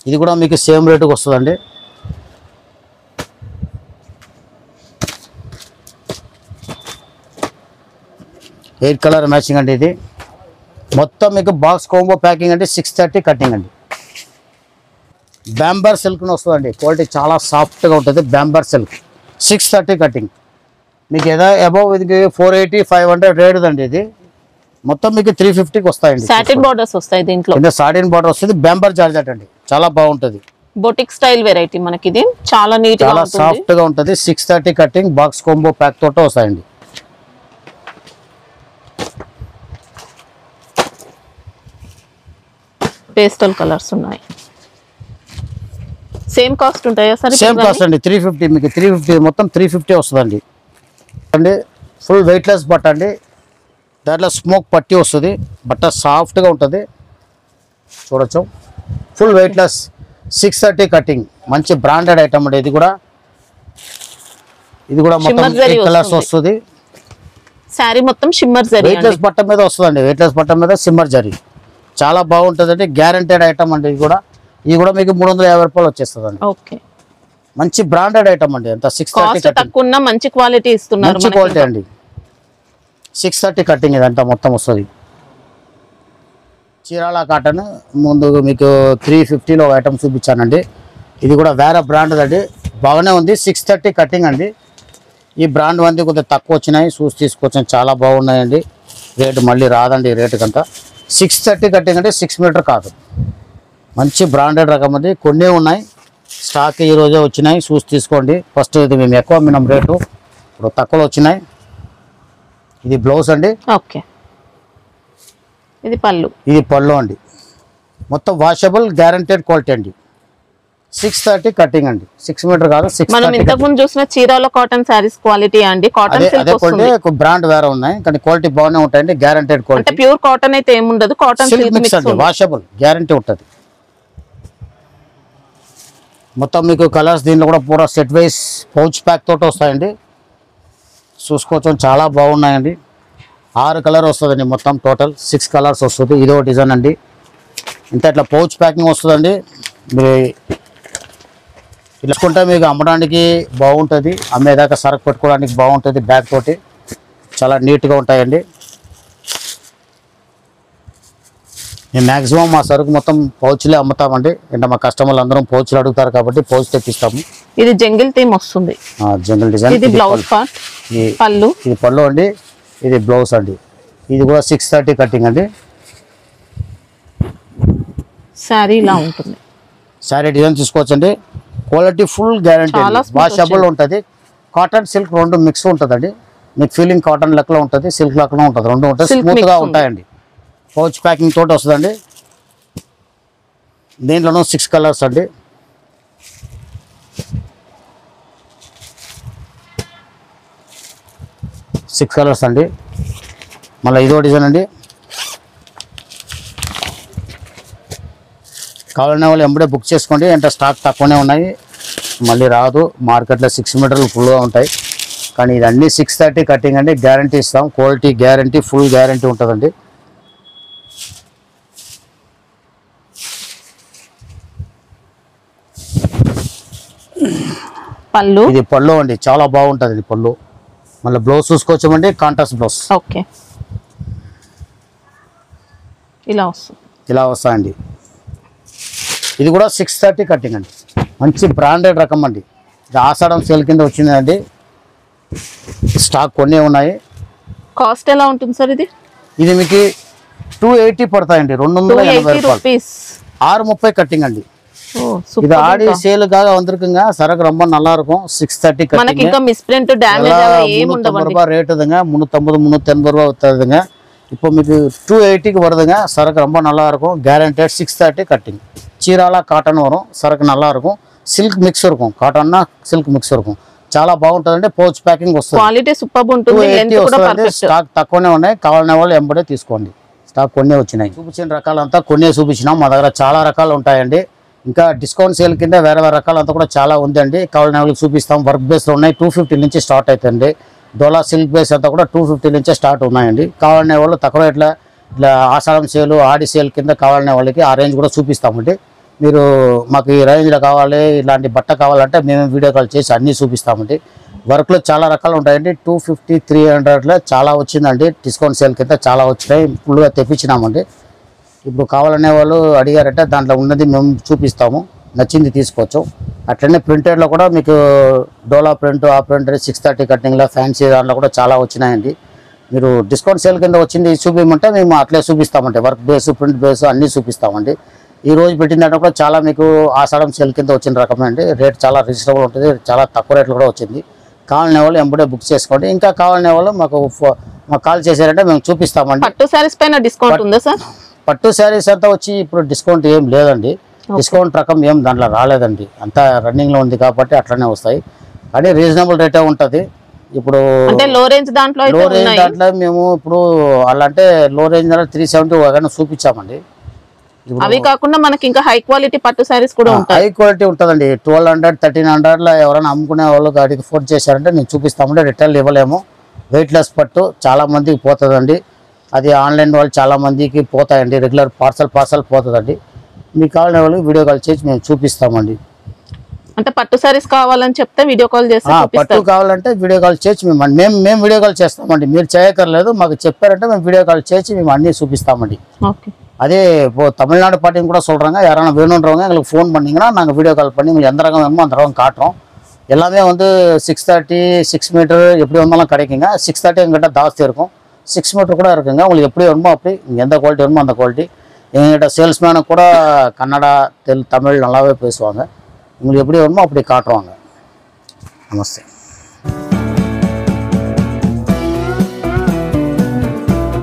ఇది కూడా మీకు సేమ్ రేటుకి వస్తుందండి. ఎయిట్ కలర్ మ్యాచింగ్ అండి. ఇది మొత్తం మీకు బాక్స్ కాంబో ప్యాకింగ్ అంటే 630 కటింగ్ అండి. బ్యాంబర్ సిల్క్ వస్తుందండి, క్వాలిటీ చాలా సాఫ్ట్గా ఉంటుంది. బ్యాంబర్ సిల్క్ 630 కటింగ్. మీకు ఏదో అబౌవ్ ఇది 480 500 రేట్ అండి. ఇది మొత్తం మీకు 350కి వస్తాయండి. సాటిన్ బార్డర్స్ వస్తాయి దీంట్లో, సాటిన్ బార్డర్ వస్తుంది. బ్యాంబర్ జార్జెట్ అండి, చాలా బాగుంటుంది. బొటిక్ స్టైల్ వెరైటీ మనకి ఇది, చాలా నీట్ గా చాలా సాఫ్ట్ గా ఉంటుంది. 630 కటింగ్, బాక్స్ కాంబో ప్యాక్ తోట వస్తాయండి. పేస్టల్ కలర్స్ ఉన్నాయి. సేమ్ కాస్ట్ ఉంటాయా సార్? సేమ్ కాస్ట్ అండి, 350. మీకు 350 మొత్తం 350 వస్తుందండి అండి. ఫుల్ వెయిట్లెస్ బట్ట అండి, దాంట్లో స్మోక్ పట్టి వస్తుంది, బట్ట సాఫ్ట్గా ఉంటుంది చూడొచ్చు. ఫుల్ వెయిట్లెస్ 630 కటింగ్, మంచి బ్రాండెడ్ ఐటమ్ అండి. ఇది కూడా మొత్తం 8 కలర్స్ వస్తుంది. శారీ మొత్తం షిమ్మర్ జరీ, వెయిట్లెస్ బట్ట మీద వస్తుందండి, వెయిట్లెస్ బట్ట మీద సిమ్మర్ జరీ, చాలా బాగుంటుంది అండి. గ్యారంటెడ్ ఐటమ్ అండి. ఇది కూడా మీకు 350 రూపాయలు వచ్చేస్తుందండి. ఓకే, మంచి బ్రాండెడ్ ఐటమ్ అండి. అంత 630 తక్కువ ఉన్న మంచి క్వాలిటీ ఇస్తున్నారు, మంచి క్వాలిటీ అండి. 630 కటింగ్ ఇదంతా మొత్తం వస్తుంది. చీరాల కాటన్ ముందు మీకు 350లో ఐటమ్ చూపించానండి. ఇది కూడా వేరే బ్రాండ్ అండి, బాగానే ఉంది. 630 కటింగ్ అండి. ఈ బ్రాండ్ వంది కొద్దిగా తక్కువ వచ్చినాయి, చూసి తీసుకొచ్చాను, చాలా బాగున్నాయండి. రేటు మళ్ళీ రాదండి రేటు కంతా. 630 కటింగ్ అంటే 6 మీటర్ కాదు, మంచి బ్రాండెడ్ రకం అది. కొన్ని ఉన్నాయి స్టాక్, ఈ రోజే వచ్చినాయి, చూసి తీసుకోండి. ఫస్ట్ ఇది మేము ఎక్కువ మినం రేటు, ఇప్పుడు తక్కువలో వచ్చినాయి. ఇది బ్లౌజ్ అండి. ఓకే, ఇది పళ్ళు అండి. మొత్తం వాషబుల్ గ్యారంటెడ్ క్వాలిటీ అండి. 630 కటింగ్ అండి, 6 మీటర్ కాదు. మనం ఇంతకు ముందు చూసిన చీరాల కాటన్ సారీస్ క్వాలిటీ అండి. కాటన్ సిల్క్ బ్రాండ్ వేరే ఉన్నాయి, కానీ క్వాలిటీ బాగానే ఉంటాయండి. గ్యారంటెడ్ క్వాలిటీ, అంటే ప్యూర్ కాటన్ అయితే ఏముండదు, కాటన్ సిల్క్ మిక్స్ అండి, వాషబుల్ గ్యారంటీ ఉంటుంది. మొత్తం మీకు కలర్స్ దీంట్లో కూడా పూరా సెట్ వైస్ పౌచ్ ప్యాక్ తోటి వస్తాయండి, చూసుకోవచ్చు. చాలా బాగున్నాయండి. 6 కలర్ వస్తుందండి, మొత్తం టోటల్ 6 కలర్స్ వస్తుంది. ఇదో డిజైన్ అండి. ఇంత ఇట్లా పౌచ్ ప్యాకింగ్ వస్తుందండి. మీరు ఇలాకుంటే మీకు అమ్మడానికి బాగుంటుంది, అమ్మేదాకా సరుకు పెట్టుకోవడానికి బాగుంటుంది. బ్యాగ్ తోటి చాలా నీట్గా ఉంటాయండి. మేము మ్యాక్సిమం మా సరుకు మొత్తం పౌచ్లే అమ్ముతామండి. అంటే మా కస్టమర్లు అందరం పౌచ్లు అడుగుతారు కాబట్టి పౌచ్ తెప్పిస్తాము. ఇది జంగిల్ థీమ్ వస్తుంది, జంగిల్ డిజైన్. ఇది బ్లౌజ్ పార్ట్, ఇది పళ్ళు అండి, ఇది బ్లౌజ్ అండి. ఇది కూడా 630 కటింగ్ అండి. శారీ ఇలా ఉంటుంది. శారీ డిజైన్ తీసుకోవచ్చండి. క్వాలిటీ ఫుల్ గ్యారంటీ, వాషబుల్ ఉంటుంది. కాటన్ సిల్క్ రెండు మిక్స్ ఉంటుందండి. మీకు ఫీలింగ్ కాటన్ లెక్కలో ఉంటుంది, సిల్క్ లెక్కలో ఉంటుంది, రెండు ఉంటుంది. స్మూత్గా ఉంటాయండి. పౌచ్ ప్యాకింగ్ తోటి వస్తుందండి. దీంట్లోనూ 6 కలర్స్ అండి. మళ్ళీ ఇదో డిజైన్ అండి. కావాలనే వాళ్ళు ఎంబడే బుక్ చేసుకోండి, అంటే స్టాక్ తక్కువనే ఉన్నాయి, మళ్ళీ రాదు. మార్కెట్లో 6 మీటర్లు ఫుల్గా ఉంటాయి, కానీ ఇది అన్నీ 630 కటింగ్ అండి. గ్యారంటీ ఇస్తాం, క్వాలిటీ గ్యారంటీ, ఫుల్ గ్యారంటీ ఉంటుందండి. ఇది పళ్ళు అండి, చాలా బాగుంటుంది పళ్ళు. మళ్ళీ బ్లౌజ్ చూసుకోవచ్చామండి, కాంట్రాస్ట్ బ్లౌజ్. ఓకే, ఇలా వస్తాయండి. ఇది కూడా 630 కటింగ్ అండి, మంచి బ్రాండెడ్ రకం అండి. ఇది ఆషాఢం సేల్ కింద వచ్చిందండి, స్టాక్ కొన్ని ఉన్నాయి. కాస్ట్ ఎలా ఉంటుంది సార్? ఇది మీకు 280 పడతాయండి, 280 రూపాయలు. 630 கட்டிங் అండి. இது ஆடி சேலுக்காக வந்திருக்குங்க. சரக்கு ரொம்ப நல்லா இருக்கும். 630 கட்டிங். మనకి ఇంకా మిస్ ప్రింట్ డ్యామేజ్ అలా ఏం ఉండవండి. 350 రేటుதுங்க. 350 380 ரூபாய் வித்ததுங்க. இப்போ మీకు 280 க்கு வருதுங்க. சரக்கு ரொம்ப நல்லா இருக்கும். Guaranteed 630 cutting. చీరాల కాటన్ వరం. సరకు నల్లా இருக்கும். సిల్క్ మిక్స్ இருக்கும். కాటన్ నా సిల్క్ మిక్స్ இருக்கும். చాలా బాగుంటదండి. పౌచ్ ప్యాకింగ్ వస్తుంది. క్వాలిటీ సూపర్ ఉంటుంది. లెంత్ కూడా పర్ఫెక్ట్. స్టాక్ తక్కువనే ఉన్నాయి. కావాలనే వాళ్ళు ఎంబడే తీసుకోండి. స్టాక్ కొన్నే వచ్చినాయి. చూపించిన రకాలంతా కొన్నే చూపించినాం. మా దగ్గర చాలా రకాలు ఉంటాయండి. ఇంకా డిస్కౌంట్ సేల్ కింద వేరే వేరే రకాలంతా కూడా చాలా ఉందండి. కావాలనే వాళ్ళకి చూపిస్తాం. వర్క్ బేస్లో ఉన్నాయి. 250 నుంచి స్టార్ట్ అవుతుంది. డోలా సిల్క్ బేస్ అంతా కూడా 250 నుంచే స్టార్ట్ ఉన్నాయండి. కావాలనే వాళ్ళు తక్కువ ఇట్లా ఆషాఢం సేలు ఆడి సేల్ కింద కావాలనే వాళ్ళకి ఆ రేంజ్ కూడా చూపిస్తామండి. మీరు మాకు ఈ రేంజ్లో కావాలి, ఇలాంటి బట్ట కావాలంటే మేము వీడియో కాల్ చేసి అన్నీ చూపిస్తామండి. వర్క్లో చాలా రకాలు ఉంటాయండి. 250 300లో చాలా వచ్చిందండి. డిస్కౌంట్ సేల్ కింద చాలా వచ్చినాయి. ఫుల్గా తెప్పించినామండి. ఇప్పుడు కావాలనే వాళ్ళు అడిగారంటే దాంట్లో ఉన్నది మేము చూపిస్తాము. నచ్చింది తీసుకోవచ్చు. అట్లనే ప్రింటెడ్లో కూడా మీకు డోలా ప్రింట్, ఆ ప్రింట్ 630 కటింగ్లో ఫ్యాన్సీ దాంట్లో కూడా చాలా వచ్చినాయండి. మీరు డిస్కౌంట్ సేల్ కింద వచ్చింది చూపించమంటే మేము అట్లే చూపిస్తామండి. వర్క్ బేస్, ప్రింట్ బేస్ అన్నీ చూపిస్తామండి. ఈ రోజు పెట్టిన దాంట్లో కూడా చాలా మీకు ఆషాఢం సేల్ కింద వచ్చిన రకమే అండి. రేట్ చాలా రీజనబుల్ ఉంటుంది. చాలా తక్కువ రేట్లు కూడా వచ్చింది. కావాలనే వాళ్ళు ఎంబడే బుక్ చేసుకోండి. ఇంకా కావాలనే వాళ్ళు మాకు కాల్ చేశారంటే మేము చూపిస్తామండి. పట్టు సారీస్ పైన డిస్కౌంట్ ఉందా సార్? పట్టు శారీస్ అంతా వచ్చి ఇప్పుడు డిస్కౌంట్ ఏం లేదండి, డిస్కౌంట్ రకం ఏం దాంట్లో రాలేదండి, అంతా రన్నింగ్లో ఉంది కాబట్టి అట్లనే వస్తాయి. కానీ రీజనబుల్ రేటే ఉంటుంది. ఇప్పుడు అంటే లో రేంజ్ దాంట్లో లో రేంజ్ దాంట్లో మేము ఇప్పుడు అలా అంటే లో రేంజ్ 370 చూపించామండి. అవి కాకుండా మనకి ఇంకా హై క్వాలిటీ పట్టు శారీస్ కూడా ఉంటాయి. హై క్వాలిటీ ఉంటుందండి. 1200 1300 ఎవరైనా అమ్ముకునే వాళ్ళు గాడికి ఫోన్ చేశారంటే నేను చూపిస్తామంటే రిటైల్ ఇవ్వలేము. వెయిట్లెస్ పట్టు చాలా మందికి పోతుందండి. అది ఆన్లైన్ వాళ్ళు చాలా మందికి పోతాయండి, రెగ్యులర్ పార్సల్ పోతుందండి. మీకు కావాలనే వాళ్ళకి వీడియో కాల్ చేసి మేము చూపిస్తామండి. అంటే పట్టు శారీస్ కావాలని చెప్తే వీడియో కాల్ చేసి పట్టు కావాలంటే వీడియో కాల్ చేసి మేము వీడియో కాల్ చేస్తామండి. మీరు చేయక్కర్లేదు, మాకు చెప్పారంటే మేము వీడియో కాల్ చేసి మేము అన్నీ చూపిస్తామండి. அதே இப்போ தமிழ்நாடு பாட்டியும் கூட சொல்கிறாங்க, யாரான வேணுன்றவங்க எங்களுக்கு ஃபோன் பண்ணிங்கன்னா நாங்கள் வீடியோ கால் பண்ணி உங்களுக்கு எந்த ரகம் வேணுமோ அந்த ரகம் காட்டுறோம். எல்லாமே வந்து 630 6 மீட்டர் எப்படி வந்தாலும் கிடைக்குங்க. 630 எங்ககிட்ட ஜாஸ்தி இருக்கும், 6 மீட்டர் கூட இருக்குங்க. உங்களுக்கு எப்படி வேணுமோ அப்படி, நீங்கள் எந்த குவாலிட்டி வேணுமோ அந்த குவாலிட்டி. எங்ககிட்ட சேல்ஸ்மேனு கூட கன்னடா தமிழ் நல்லாவே பேசுவாங்க. உங்களுக்கு எப்படி வேணுமோ அப்படி காட்டுவாங்க. நமஸ்தே.